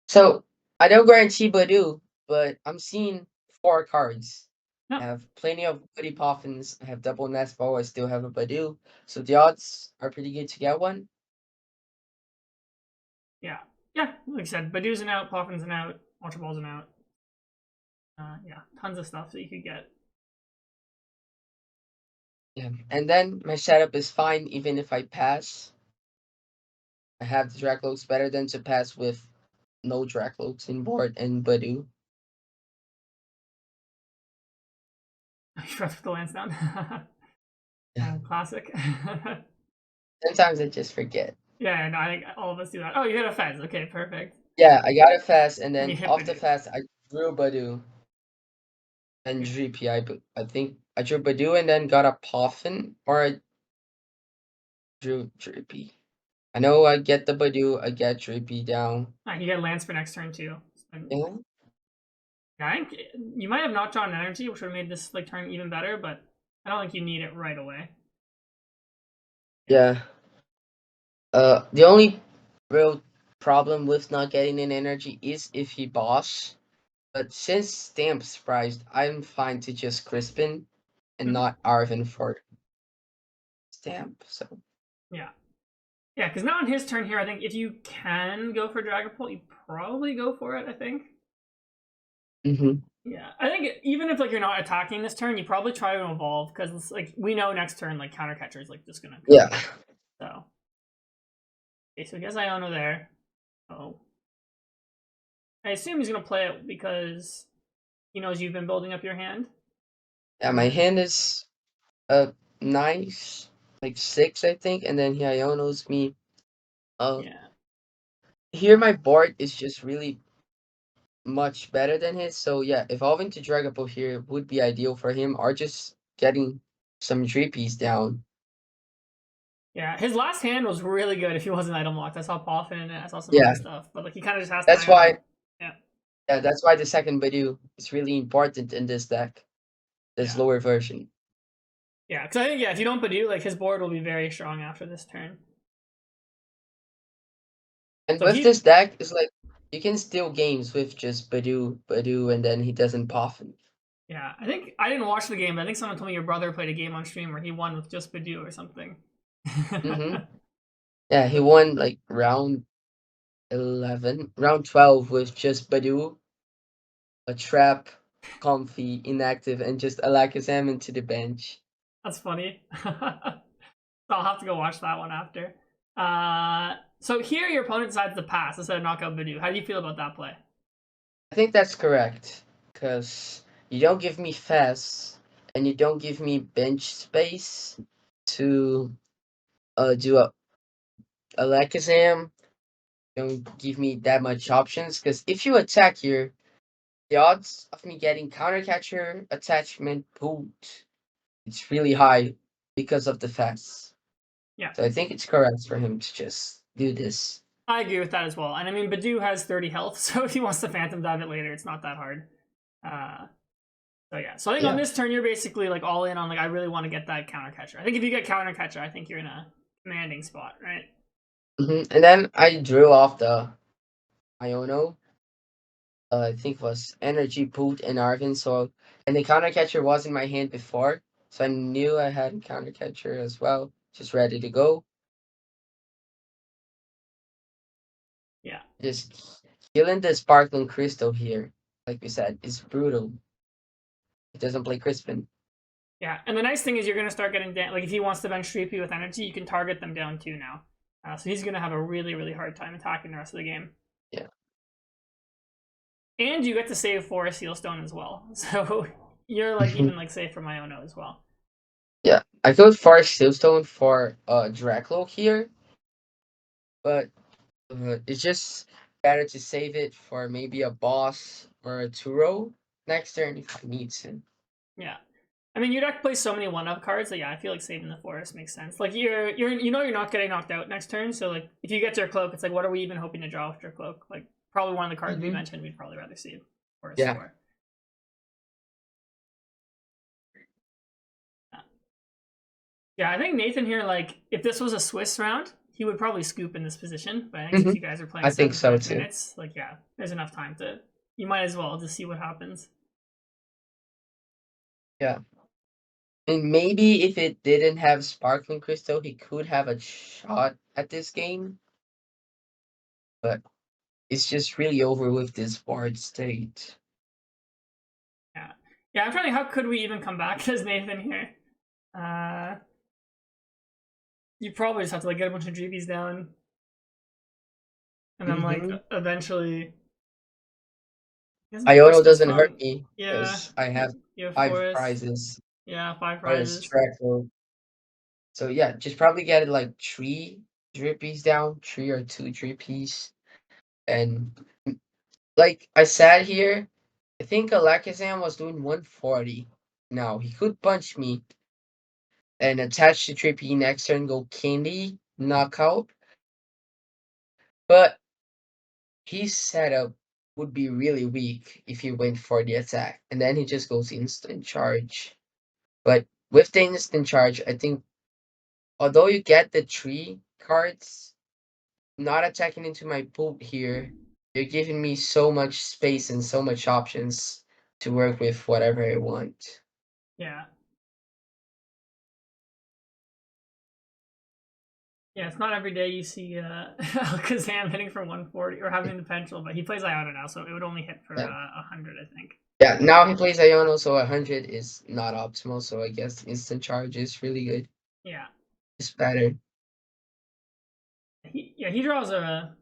So I don't guarantee Badoo, but I'm seeing 4 cards.
No.
I have plenty of Buddy Poffins. I have double Nest Ball. I still have a Badoo. So the odds are pretty good to get one.
Yeah. Yeah, like I said, Badoo's an out, Poffin's an out, Ultra Ball's an out. Yeah, tons of stuff that you could get.
Yeah. And then my setup is fine even if I pass. I have the Dracloaks better than to pass with no Dracloaks in board and Badoo.
You forgot to put the Lance down.
Yeah.
Classic.
Sometimes I just forget.
Yeah, no, I think all of us do that. Oh, you hit a fence. Okay, perfect.
Yeah, I got it fast, and
And you
then
hit
off the
Badoo.
fast, I drew Badoo and Drippy. I think I drew Badoo and then got a Poffin, or I drew Drippy. I know I get the Badoo, I get Drippy down.
You get Lance for next turn too.
Yeah.
Yeah, I think you might have not drawn energy, which would have made this like turn even better, but I don't think you need it right away.
Yeah. The only real problem with not getting an energy is if he boss. But since Stamp's priced, I'm fine to just Crispin and not Arvin for Stamp. So
Yeah. Yeah, because now on his turn here, I think if you can go for Dragapult, you probably go for it, I think. Yeah, I think even if like you're not attacking this turn, you probably try to evolve because like we know next turn like counter catcher is like just gonna come.
Yeah.
So okay, so he has Iono there. Oh, I assume he's gonna play it because he knows you've been building up your hand.
Yeah, my hand is nice, like 6, I think, and then he Ionos me.
Yeah.
Here my board is just really much better than his. So yeah, evolving to Dragapult here would be ideal for him, or just getting some Drippies down.
Yeah, his last hand was really good if he wasn't item locked. I saw Poffin in it. I saw some
Yeah,
other stuff, but like he kind of just has to
that's
Iono.
why.
Yeah.
Yeah, that's why the second Badoo is really important in this deck. This
Yeah.
lower version.
Yeah, because I think if you don't Badoo, like his board will be very strong after this turn.
And
So
with this deck, it's like you can steal games with just Badoo, and then he doesn't Poffin.
Yeah, I think I didn't watch the game, but I think someone told me your brother played a game on stream where he won with just Badoo or something.
Yeah, he won like round 12 with just Badoo, a trap, comfy, inactive, and just Alakazam into the bench.
That's funny. I'll have to go watch that one after. So here your opponent decides to pass instead of knock out Badoo. How do you feel about that play?
I think that's correct, because you don't give me fast, and you don't give me bench space to do a Alakazam. Don't give me that much options, because if you attack here, the odds of me getting counter catcher, attachment, boot, it's really high because of the fast.
Yeah.
So I think it's correct for him to just do this.
I agree with that as well. And I mean, Badoo has 30 health, so if he wants to Phantom Dive it later, it's not that hard. So yeah. So I think on this turn, you're basically like all in on like, I really want to get that counter catcher. I think if you get counter catcher, I think you're in a commanding spot, right?
And then I drew off the Iono. I think it was Energy, Boot, and Arvin. So, and the counter catcher was in my hand before, so I knew I had a counter catcher as well, just ready to go.
Yeah.
Just killing the Sparkling Crystal here, like we said, is brutal. It doesn't play Crispin.
Yeah, and the nice thing is you're going to start getting down. Like if he wants to bench 3P with energy, you can target them down 2 now. So he's going to have a really, really hard time attacking the rest of the game.
Yeah.
And you get to save for a Sealstone as well. So you're like even like safe from Iono as well.
Yeah, I go for Sealstone for Draclo here, but it's just better to save it for maybe a boss or a Turo next turn if I need to.
Yeah. I mean, your deck plays so many one-up cards that yeah, I feel like saving the forest makes sense. Like you're not getting knocked out next turn, so like if you get to your cloak, it's like what are we even hoping to draw with your cloak? Like probably one of the cards we mentioned, we'd probably rather see forest
Yeah.
for. Yeah, I think Nathan here, like if this was a Swiss round, he would probably scoop in this position. But I think since you guys are playing
I think so
75
too.
minutes, like yeah, there's enough time to. You might as well just see what happens.
Yeah. And maybe if it didn't have Sparkling Crystal, he could have a shot at this game. But it's just really over with this board state.
Yeah, yeah. I'm trying to. How could we even come back as Nathan here? Uh, you probably just have to like get a bunch of GPs down, and then like eventually.
Iono doesn't hurt me
Yeah,
because I have
you have
5
forest.
prizes
Yeah, 5
for a
prizes.
Draclo. So yeah, just probably get like 3 drippies down, 3 or 2 drippies. And like I sat here, I think Alakazam was doing 140. Now he could punch me and attach the drippy next turn, go Candy, knockout. But his setup would be really weak if he went for the attack. And then he just goes instant charge. But with the instant charge, I think although you get the 3 cards, not attacking into my poop here, you're giving me so much space and so much options to work with whatever I want.
Yeah. Yeah, it's not every day you see Alakazam hitting for 140 or having the potential, but he plays Iona now, so it would only hit for
Yeah.
100, I think.
Yeah, now he plays Iono, so 100 is not optimal, so I guess instant charge is really good.
Yeah.
It's better.
He draws a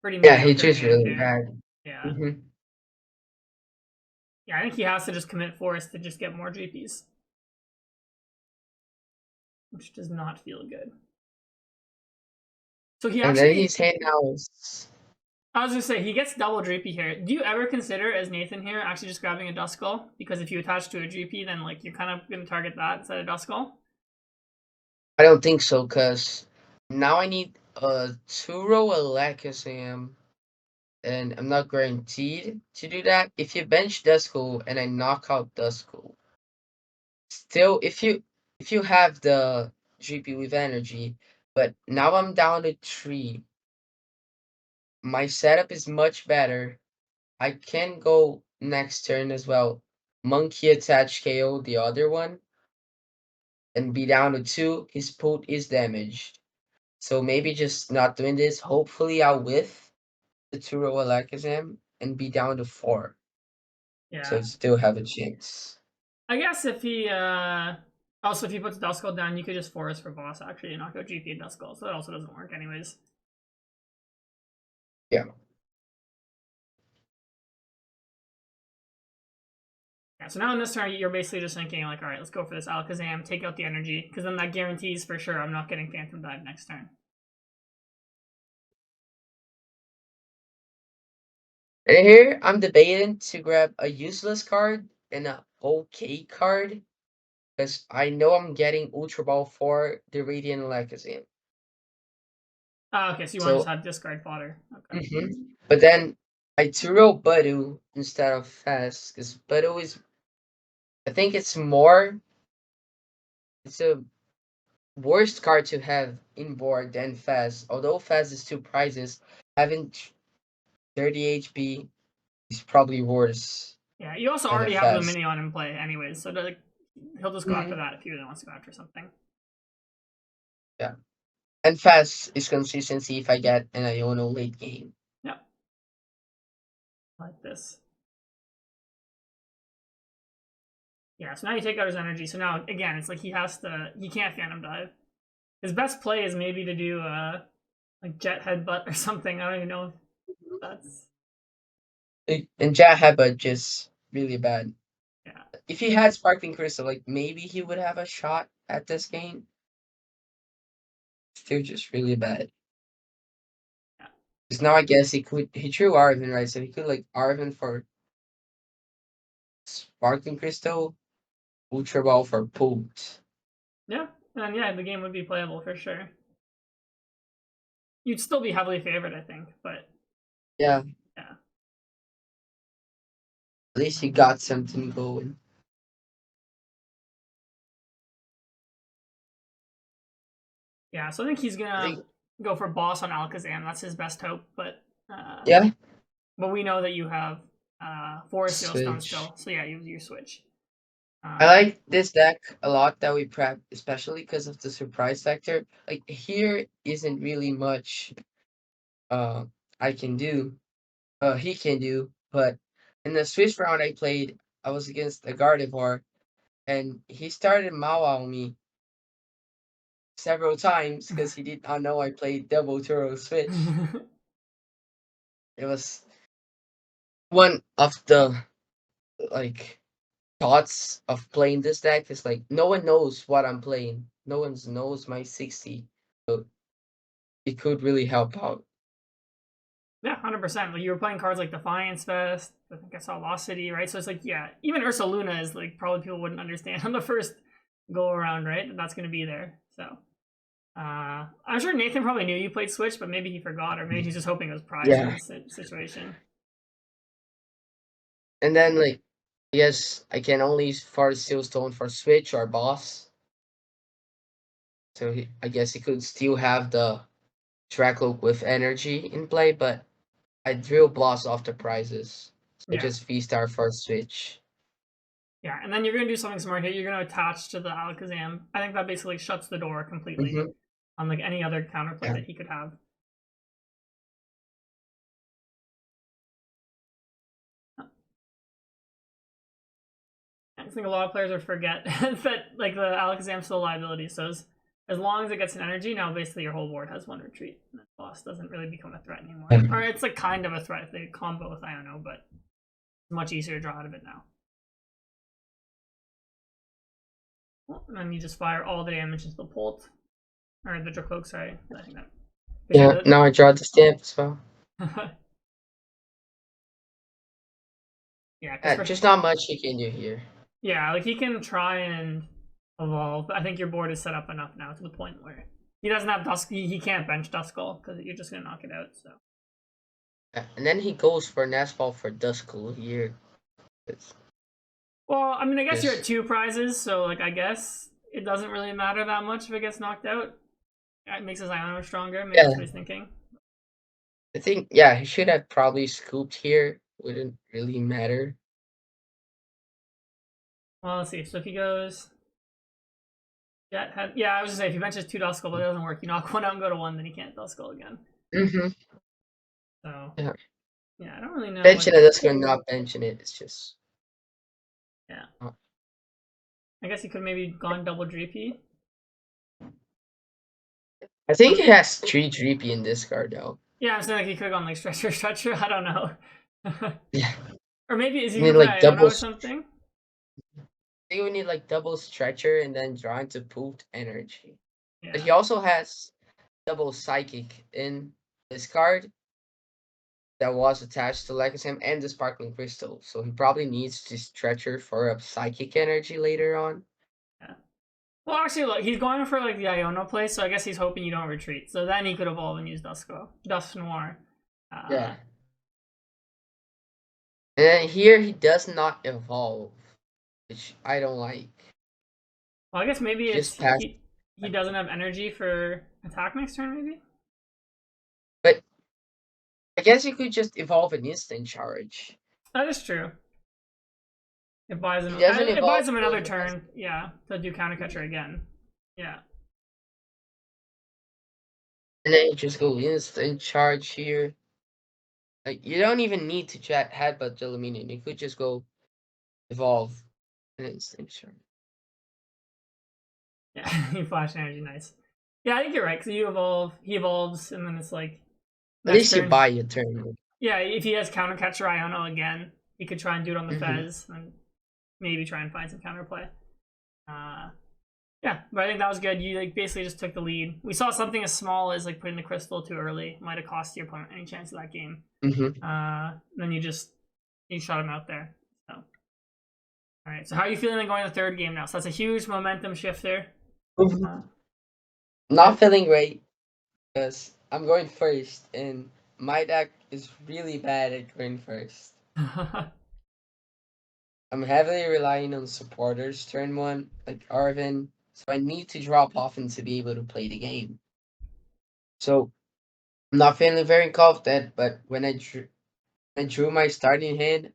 pretty
Yeah, he
mediocre
just
hand
really
here.
bad.
Yeah. Yeah, I think he has to just commit forest to just get more GPs. Which does not feel good. So he
And then
actually
his hand now is.
I was gonna say he gets double GP here. Do you ever consider, as Nathan here, actually just grabbing a Duskull? Because if you attach to a GP, then like you're kind of gonna target that instead of Duskull.
I don't think so, because now I need a Turo Alakazam, and I'm not guaranteed to do that. If you bench Duskull and I knock out Duskull, still, if you have the GP with energy, but now I'm down to 3. My setup is much better. I can go next turn as well. Monkey attach KO the other one and be down to 2. His put is damaged. So maybe just not doing this. Hopefully I'll whiff the Turo Alakazam and be down to 4.
Yeah.
So still have a chance.
I guess if he also if he puts Duskull down, you could just forest for boss actually and not go GP and Duskull, so that also doesn't work anyways.
Yeah.
Yeah, so now in this turn, you're basically just thinking, like, all right, let's go for this Alakazam, take out the energy, because then that guarantees for sure I'm not getting Phantom Dive next turn.
And here I'm debating to grab a useless card and a okay card. Because I know I'm getting Ultra Ball for the Radiant Alakazam.
Okay, so you want to just
So,
have discard fodder. Okay.
But then I Turo Budu instead of Fast, because Budu is, I think it's more, it's a worst card to have in board than Faz. Although Faz is 2 prizes, having 30 HP is probably worse
Yeah, you also
than a
already have
Faz.
Luminion in play anyways, so like, he'll just go after that if he really wants to go after something.
Yeah. And Faz is consistency if I get an Iono late game.
Yeah. Like this. Yeah, so now you take out his energy. So now, again, it's like he can't Phantom Dive. His best play is maybe to do, like Jet Headbutt or something. I don't even know if that's...
And Jet Headbutt just really bad.
Yeah.
If he had Sparkling Crystal, like maybe he would have a shot at this game. Still just really bad.
Yeah.
Because now I guess he drew Arvin, right? So he could like Arvin for Sparkling Crystal, Ultra Ball for Pult.
Yeah, and yeah, the game would be playable for sure. You'd still be heavily favored, I think, but
Yeah.
yeah.
At least he got something going.
Yeah, so I think he's gonna go for boss on Alakazam. That's his best hope, but
Yeah.
But we know that you have Forest Sealstone
Switch.
still, so yeah, you switch.
I like this deck a lot that we prep, especially because of the surprise factor. Like here isn't really much I can do. He can do, but in the Swiss round I played, I was against a Gardevoir, and he started Mawao me several times because he did not know I played double Turo Switch. It was one of the like thoughts of playing this deck is like no one knows what I'm playing. No one knows my 60. So it could really help out.
Yeah, 100%. Like you were playing cards like Defiance Fest. I think I saw Lost City, right? So it's like, yeah, even Ursaluna is like probably people wouldn't understand on the first go around, right? That's going to be there. So I'm sure Nathan probably knew you played Switch, but maybe he forgot, or maybe he's just hoping it was prize in
Yeah.
this situation.
And then like I guess I can only for Sealstone for Switch or boss. So I guess he could still have the Dragapult with energy in play, but I drill blast off the prizes. So
Yeah.
just V-Star for Switch.
Yeah, and then you're going to do something smart here. You're going to attach to the Alakazam. I think that basically shuts the door completely
Mm-hmm.
on like any other counterplay
Yeah.
that he could have. I think a lot of players would forget that like the Alakazam's still a liability. So as long as it gets an energy, now basically your whole board has one retreat. And the boss doesn't really become a threat anymore. Or it's like kind of a threat if they combo with Iono, but it's much easier to draw out of it now. Well, and then you just fire all the damage into the Pult. Or the Dracloak, sorry. I think that.
Yeah, now I draw the stamp as well.
Yeah,
just not much he can do here.
Yeah, like he can try and evolve. I think your board is set up enough now to the point where he doesn't have Dusk. He can't bench Duskull because you're just gonna knock it out. So.
And then he goes for Nestball for Dusknoir here.
Well, I mean, I guess you're at
Yes.
2 prizes, so like I guess it doesn't really matter that much if it gets knocked out. It makes his Iono stronger. Maybe that's what he's thinking.
I think yeah, he should have probably scooped here. Wouldn't really matter.
Well, let's see. So if he goes, yeah, I was just saying if he benches 2 Duskull, but it doesn't work. You knock one out and go to 1, then he can't Duskull again.
Mm-hmm.
So
yeah,
I don't really know.
Benching it, that's going not benching it. It's just
Yeah. I guess he could maybe gone double GP.
I think he has 3 Dreepy in this card though.
Yeah, I'm saying like he could have gone like stretcher. I don't know.
Yeah.
Or maybe is he
I mean,
gonna
like
play Iono
double.
or something?
I think we need like double stretcher and then drawing to Pult energy.
Yeah.
But he also has double psychic in this card that was attached to Legacy and the Sparkling Crystal. So he probably needs to stretcher for a psychic energy later on.
Yeah. Well, actually, look, he's going for like the Iono play, so I guess he's hoping you don't retreat. So then he could evolve and use Dusknoir.
Yeah. And then here he does not evolve, which I don't like.
Well, I guess maybe
Just
it's
pass.
he doesn't have energy for attack next turn, maybe?
But I guess you could just evolve an instant charge.
That is true. It buys him.
He doesn't
It buys
evolve
him
till
another
he has,
turn. Yeah, to do counter catcher again. Yeah.
and then you just go instant charge here. Like you don't even need to chat headbutt the minion. You could just go evolve an instant charge.
Yeah, he flash energy, nice. Yeah, I think you're right, because you evolve, he evolves, and then it's like
At
next
least you
turn.
buy a turn.
Yeah, if he has counter catcher Iono again, he could try and do it on the
Mhm.
Fez and maybe try and find some counterplay. Yeah, but I think that was good. You like basically just took the lead. We saw something as small as like putting the crystal too early might have cost your opponent any chance of that game. Then you shot him out there. So, all right. So how are you feeling going to the third game now? So that's a huge momentum shifter.
Not feeling great because I'm going first, and my deck is really bad at going first. I'm heavily relying on supporters turn one, like Arvin, so I need to drop often to be able to play the game. So I'm not feeling very confident, but when I drew my starting hand,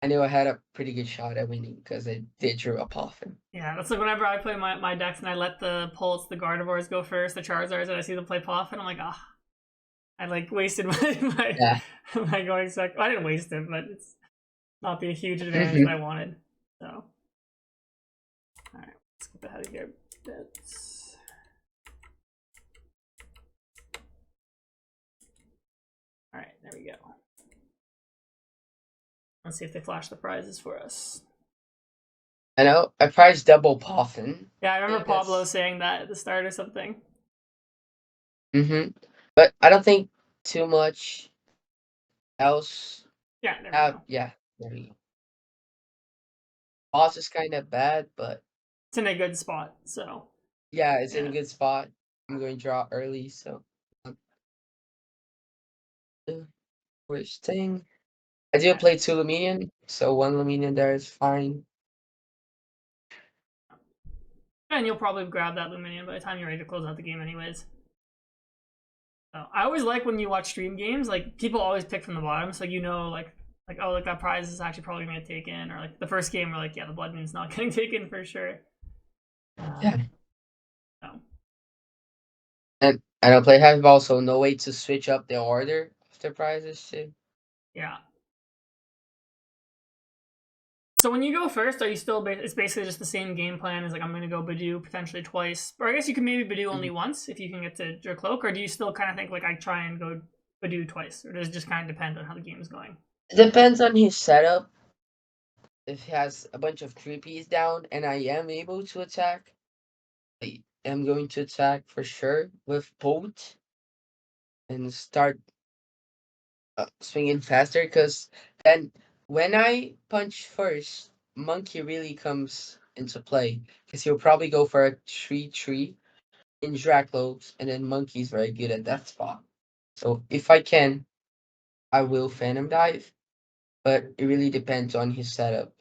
I knew I had a pretty good shot at winning because I did draw up often.
Yeah, that's like whenever I play my decks and I let the Pulse, the Gardevoirs go first, the Charizards, and I see them play Puff, and I'm like, ah, I like wasted
Yeah.
my going second. I didn't waste it, but it's not the huge advantage that I wanted. So, all right, let's get ahead of here. That's... All right, there we go. Let's see if they flash the prizes for us.
I know I priced double Poffin.
Yeah, I remember Pablo saying that at the start or something.
But I don't think too much else.
Yeah, there we go.
Yeah, there we go. Boss is kind of bad, but
it's in a good spot. So
yeah, it's in a good spot. I'm going to draw early, so worst thing. I do play 2 Luminion, so 1 Luminion there is fine.
And you'll probably grab that Luminion by the time you're ready to close out the game anyways. So I always like when you watch stream games, like people always pick from the bottom, so you know like oh, like that prize is actually probably gonna get taken, or like the first game we're like, yeah, the Blood Moon's not getting taken for sure.
Yeah.
So.
And I don't play heavy ball, so no way to switch up the order of the prizes too.
Yeah. So when you go first, are you still? It's basically just the same game plan as like I'm gonna go Badoo potentially twice, or I guess you can maybe Badoo only once if you can get to your cloak, or do you still kind of think like I try and go Badoo twice, or does it just kind of depend on how the game is going?
It depends on his setup. If he has a bunch of creepies down and I am able to attack, I am going to attack for sure with Bolt and start swinging faster, because then when I punch first, Monkey really comes into play because he'll probably go for a 3-3 in Draclopes, and then Monkey's very good at that spot. So if I can, I will Phantom Dive, but it really depends on his setup.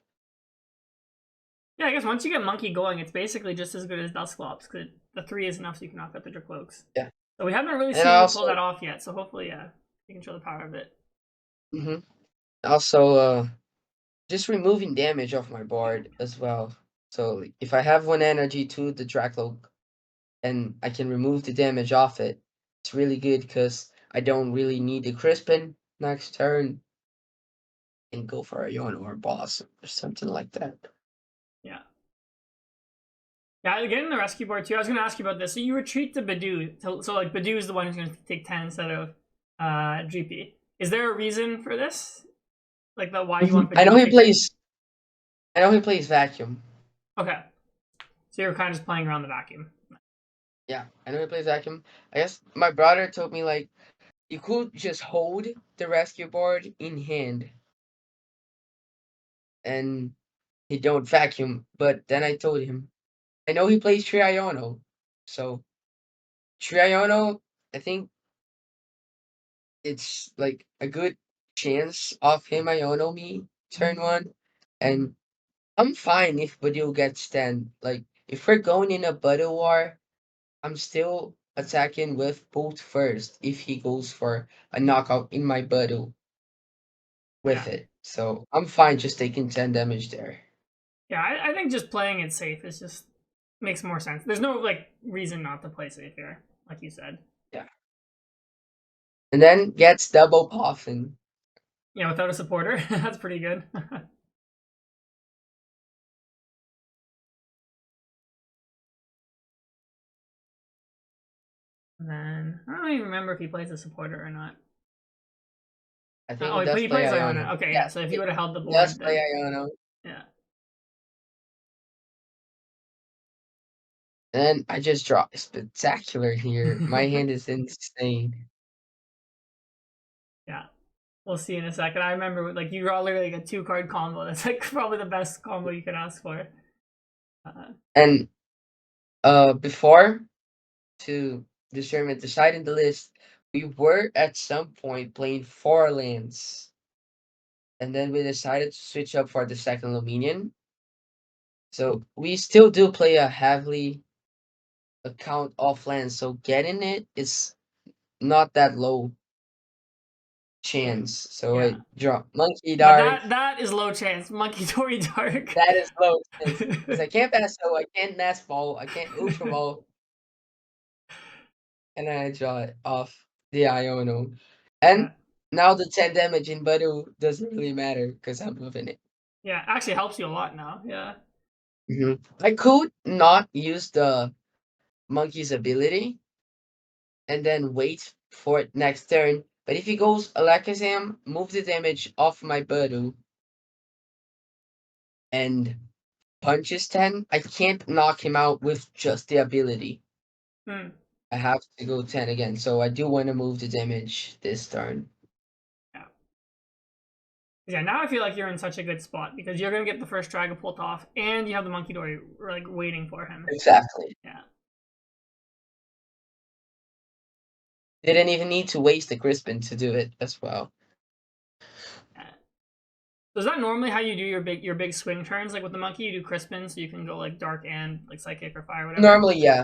Yeah, I guess once you get Monkey going, it's basically just as good as Dusknoir, because the 3 is enough so you can knock out the Dracloaks.
Yeah.
So we haven't really seen you pull that off yet, so hopefully, yeah, you can show the power of it.
Also, just removing damage off my board as well. So if I have 1 energy to the Dracloak and I can remove the damage off it, it's really good because I don't really need the Crispin next turn and go for a Yon or boss or something like that.
Yeah. Yeah, getting the rescue board too. I was going to ask you about this. So you retreat to Badoo. So like Badoo is the one who's going to take 10 instead of GP. Is there a reason for this? Like that why you want Badoo?
I know he plays vacuum.
Okay. So you're kind of just playing around the vacuum.
Yeah, I know he plays vacuum. I guess my brother told me like you could just hold the rescue board in hand and he don't vacuum. But then I told him, I know he plays Triayono. So Triayono, I think it's like a good chance of him Iono me turn 1. And I'm fine if Badoo gets 10. Like if we're going in a Battle War, I'm still attacking with both first if he goes for a knockout in my Budu
Yeah.
with it. So I'm fine just taking 10 damage there.
Yeah, I think just playing it safe is just makes more sense. There's no like reason not to play safe here, like you said.
Yeah. And then gets double Puffin.
Yeah, without a supporter, that's pretty good. And then I don't even remember if he plays a supporter or not.
I think
Oh,
he does
he
play
plays
Iono.
Iona. Okay,
Yeah,
yeah. So if he would have held the
he does
board,
play
then
Iono.
yeah,
And I just draw spectacular here. My hand is insane.
yeah. We'll see in a second. I remember like you draw literally like a 2 card combo. That's like probably the best combo you could ask for.
And before to determine deciding the list, we were at some point playing 4 lands. And then we decided to switch up for the second Luminion. So we still do play a heavily account of lands, so getting it is not that low chance. So
Yeah,
I draw Monkey
but
Dark.
that is low chance. Monkey Tori Dark.
That is low chance. Because I can't pass so I can't Nest Ball, I can't Ultra Ball, and then I draw it off the Iono.
Yeah,
And now the 10 damage in Badu doesn't really matter because I'm moving it.
yeah. Actually helps you a lot now. Yeah,
I could not use the monkey's ability and then wait for it next turn. But if he goes Alakazam, move the damage off my Badu and punches 10, I can't knock him out with just the ability.
hmm.
I have to go 10 again, so I do want to move the damage this turn.
Yeah. Yeah, now I feel like you're in such a good spot because you're gonna get the first Dragapult off, and you have the Monkey Dory like waiting for him.
Exactly.
Yeah.
Didn't even need to waste the Crispin to do it as well.
Yeah. So is that normally how you do your big swing turns? Like with the monkey, you do Crispin, so you can go like dark and like psychic or fire, whatever.
Normally, yeah.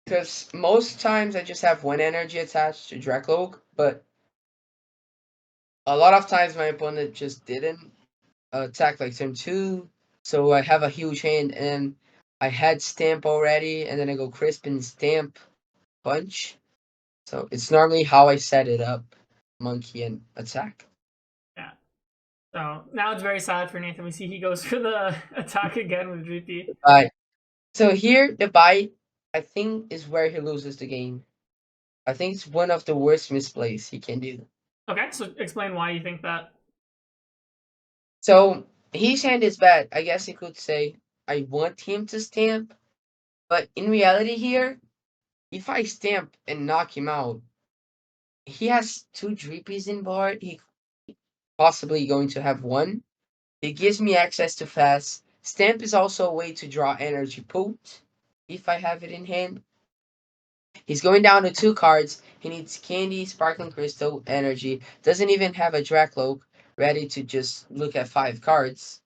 Because most times I just have one energy attached to Dracloak, but a lot of times my opponent just didn't attack like turn 2, so I have a huge hand, and I had Stamp already, and then I go Crispin, Stamp, Punch. So it's normally how I set it up, Monkey and attack.
Yeah. So now it's very sad for Nathan. We see he goes for the attack again with Droopy.
Right. So here, the bite, I think, is where he loses the game. I think it's one of the worst misplays he can do.
Okay, so explain why you think that.
So his hand is bad. I guess you could say I want him to stamp, but in reality here, if I stamp and knock him out, he has 2 Dreepies in board. He possibly going to have one. It gives me access to fast. Stamp is also a way to draw energy poot if I have it in hand. He's going down to 2 cards. He needs Candy, Sparkling Crystal, Energy. Doesn't even have a Dracloak ready to just look at 5 cards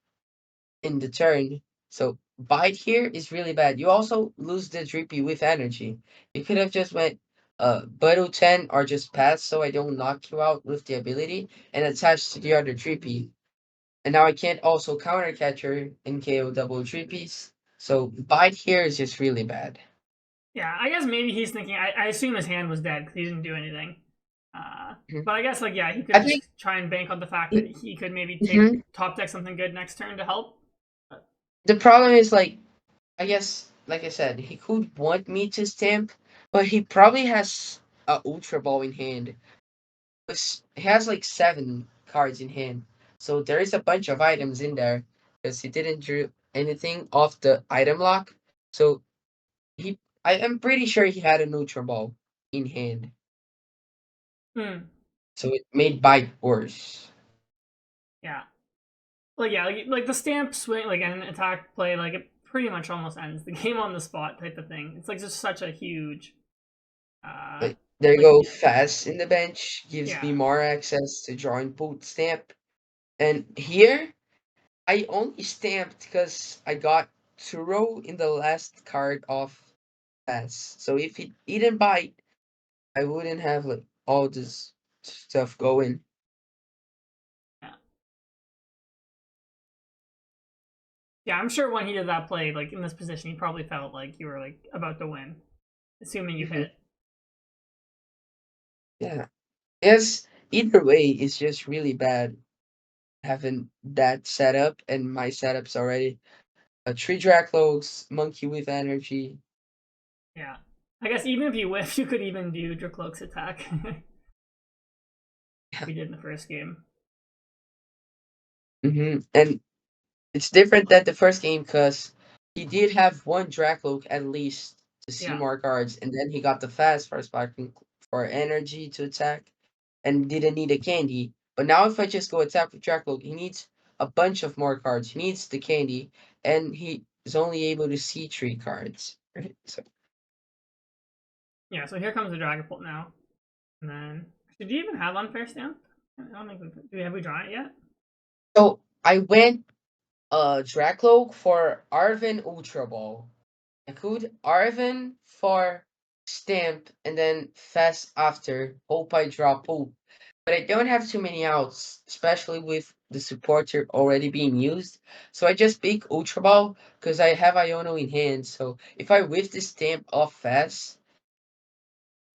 in the turn. So Bite here is really bad. You also lose the Drippy with Energy. You could have just went Butter 10 or just pass so I don't knock you out with the ability and attach to the other Drippy. And now I can't also counter catcher and KO double Drippies. So Bite here is just really bad.
Yeah, I guess maybe he's thinking. I assume his hand was dead because he didn't do anything.
Mhm.
But I guess like yeah, he
I
could
think
just try and bank on the fact that he could maybe take
mhm.
top deck something good next turn to help.
The problem is like I guess like I said, he could want me to stamp, but he probably has a Ultra Ball in hand. He has like 7 cards in hand, so there is a bunch of items in there because he didn't drew anything off the item lock. So I am pretty sure he had a neutral ball in hand,
Hmm.
so it made bite worse.
Yeah. Like yeah, like the stamp swing, like an attack play, like it pretty much almost ends the game on the spot type of thing. It's like just such a huge,
But there you
like
go, fast in the bench gives me
yeah,
more access to drawing boot stamp, and here I only stamped because I got Turo in the last card of fast. So if he didn't bite, I wouldn't have like all this stuff going.
Yeah. Yeah, I'm sure when he did that play, like in this position, he probably felt like you were like about to win, assuming you
Hmm.
hit.
Yeah. Yes. Either way, it's just really bad having that setup, and my setup's already a three Dracloaks, monkey with energy.
Yeah. I guess even if you whiff, you could even do Dracloak's attack.
Yeah.
We did in the first game.
And it's different than the first game because he did have one Dracloak at least to see
Yeah.
more cards, and then he got the fast for sparking for energy to attack, and didn't need a candy. But now if I just go attack with Dracloak, he needs a bunch of more cards. He needs the candy, and he is only able to see three cards. Right?
Yeah, so here comes the Dragapult now. And then, did you even have Unfair Stamp? I don't think have we drawn it yet?
So I went Dracloak for Arven Ultra Ball. I could Arven for Stamp and then fast after. Hope I draw Poop. But I don't have too many outs, especially with the supporter already being used. So I just pick Ultra Ball because I have Iono in hand. So if I whiff the Stamp off fast,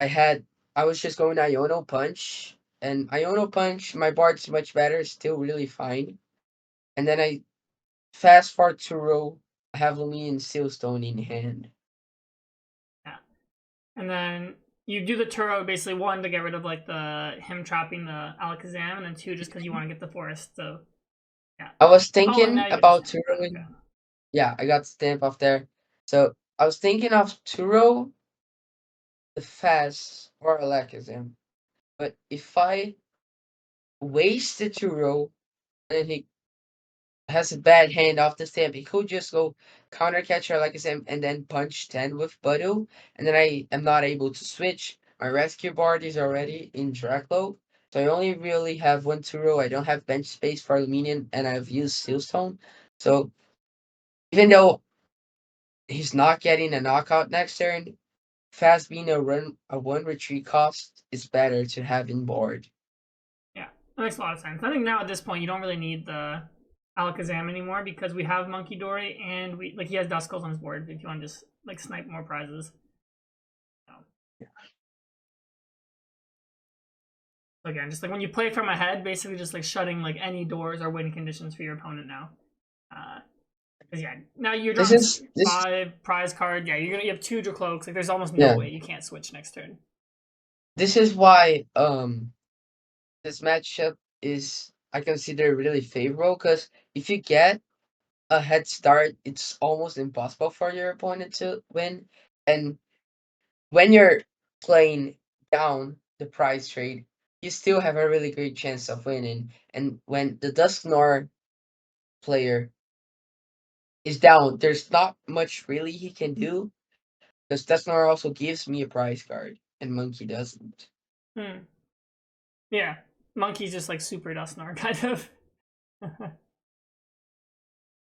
I was just going Iono Punch. And Iono Punch, my board's much better, still really fine. And then I fast forward to row, I have Lumineon Sealstone in hand.
Yeah. And then you do the Turo basically one to get rid of like the him trapping the Alakazam, and then two just because you want to get the forest. So yeah.
I was
Oh, and
thinking
now you get the
about
stamp. Okay.
Turoing. Yeah, I got stamp off there. So I was thinking of Turo, the fast, or Alakazam. But if I waste the Turo and he has a bad hand off the stamp, he could just go counter catcher Alakazam and then punch 10 with Budu. And then I am not able to switch. My rescue board is already in Draclo. So I only really have one Turo. I don't have bench space for Aluminium and I've used Sealstone. So even though he's not getting a knockout next turn, fast being a one retreat cost is better to have in board.
Yeah, that makes a lot of sense. I think now at this point you don't really need the Alakazam anymore because we have Monkey Dory and we like he has Duskulls on his board if you want to just like snipe more prizes. So, again, just like when you play from ahead, basically just like shutting like any doors or win conditions for your opponent now. Because yeah, now you're
This
drawing
is this
5 prize card. Yeah, you have 2 Dracloaks. Like there's almost no
yeah.
way you can't switch next turn.
This is why this matchup is I consider really favorable because if you get a head start, it's almost impossible for your opponent to win. And when you're playing down the prize trade, you still have a really great chance of winning. And when the Dusknoir player is down, there's not much really he can do because Dusknoir also gives me a prize card and Monkey doesn't.
Hmm. Yeah, Monkey's just like super Dusknoir kind of.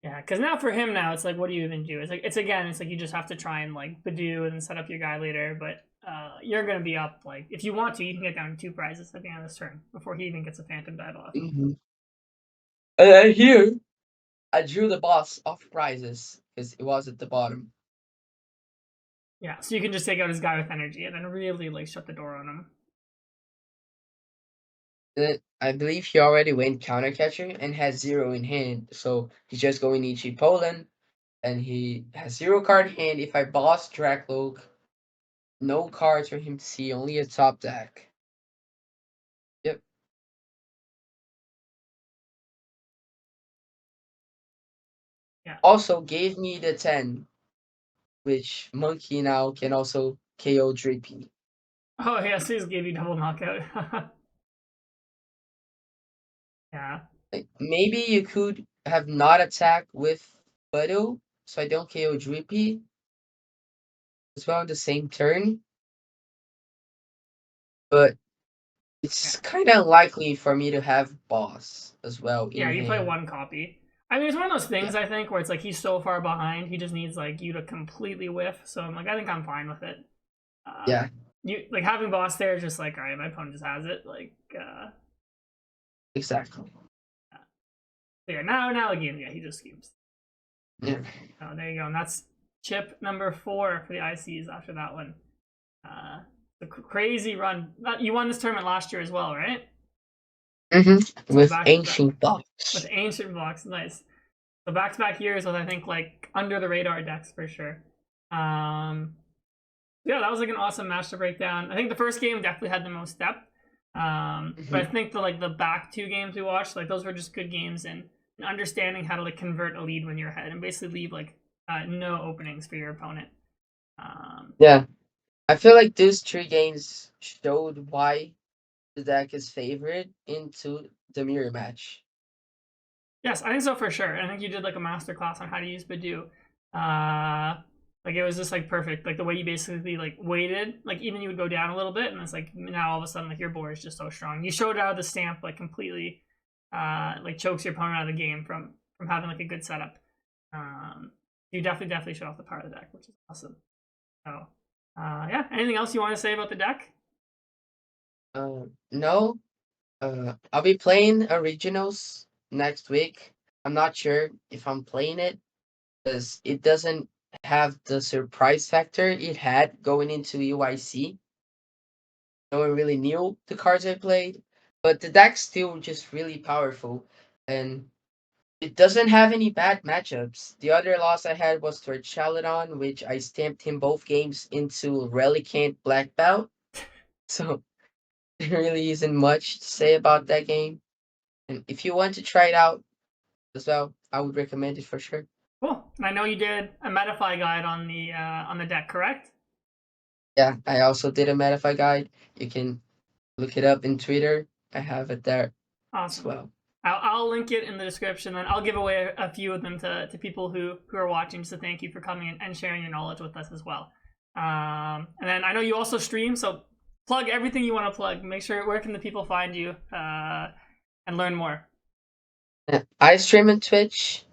Yeah, because now for him now it's like, what do you even do? It's like you just have to try and like Badoo and set up your guy later, but you're gonna be up like if you want to, you can get down to 2 prizes at the end of this turn before he even gets a Phantom Dive off.
Hmm. And here, I drew the boss off prizes because it was at the bottom.
Yeah, so you can just take out his guy with energy and then really like shut the door on him.
I believe he already went counter catcher and has zero in hand, so he's just going Ichi Poland, and he has zero card in hand. If I boss Dracloak, no cards for him to see, only a top deck. Yep.
Yeah.
Also gave me the 10, which Monkey now can also KO Drippy.
Oh yeah, so he just gave you double knockout. Yeah.
Like, maybe you could have not attacked with Budo, so I don't KO Drippy as well on the same turn. But it's
Yeah.
kind of unlikely for me to have boss as well
Yeah,
in
you play
hand.
one copy. I mean, it's one of those things I think where it's like he's so far behind, he just needs like you to completely whiff. So I'm like, I think I'm fine with it.
Yeah,
You like having boss there is just like, all right, my opponent just has it. Like,
exactly.
so yeah, now again, yeah, he just keeps.
Yeah.
Oh, there you go. And that's chip number 4 for the ICs after that one. The crazy run. You won this tournament last year as well, right? So
With
back to back
ancient
with
box.
ancient blocks, nice. So back to back years with I think like under the radar decks for sure. Yeah, that was like an awesome match to break down. I think the first game definitely had the most depth. But I think the back 2 games we watched, like those were just good games and understanding how to like convert a lead when you're ahead and basically leave like no openings for your opponent.
Yeah, I feel like those 3 games showed why the deck is favored into the mirror match.
Yes, I think so for sure. And I think you did like a master class on how to use Badu. Like it was just like perfect. Like the way you basically like waited, like even you would go down a little bit, and it's like now all of a sudden like your board is just so strong. You showed out of the stamp like completely, like chokes your opponent out of the game from having like a good setup. You definitely showed off the power of the deck, which is awesome. So, yeah. Anything else you want to say about the deck?
No, I'll be playing originals next week. I'm not sure if I'm playing it because it doesn't have the surprise factor it had going into EUIC. No one really knew the cards I played, but the deck's still just really powerful, and it doesn't have any bad matchups. The other loss I had was to Ursaluna, which I stamped him both games into Relicanth Black Belt. So there really isn't much to say about that game. And if you want to try it out as well, I would recommend it for sure.
Cool. And I know you did a Metafy guide on the deck, correct?
Yeah, I also did a Metafy guide. You can look it up in Twitter. I have it there as
Awesome.
well.
I'll link it in the description, and I'll give away a few of them to people who are watching. So thank you for coming and sharing your knowledge with us as well. And then I know you also stream, so plug everything you want to plug. Make sure where can the people find you and learn more.
I stream on Twitch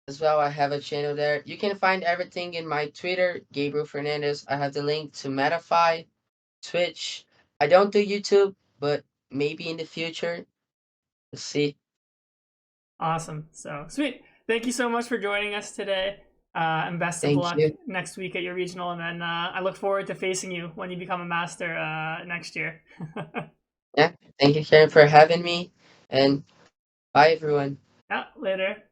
as well. I have a channel there. You can find everything in my Twitter, Gabriel Fernandez. I have the link to Metafy, Twitch. I don't do YouTube, but maybe in the future. Let's see.
Awesome. So sweet. Thank you so much for joining us today. And best of
Thank
luck
you.
next week at your regional. And then I look forward to facing you when you become a master next year.
Yeah, thank you, Karen, for having me. And bye, everyone.
Yeah, later.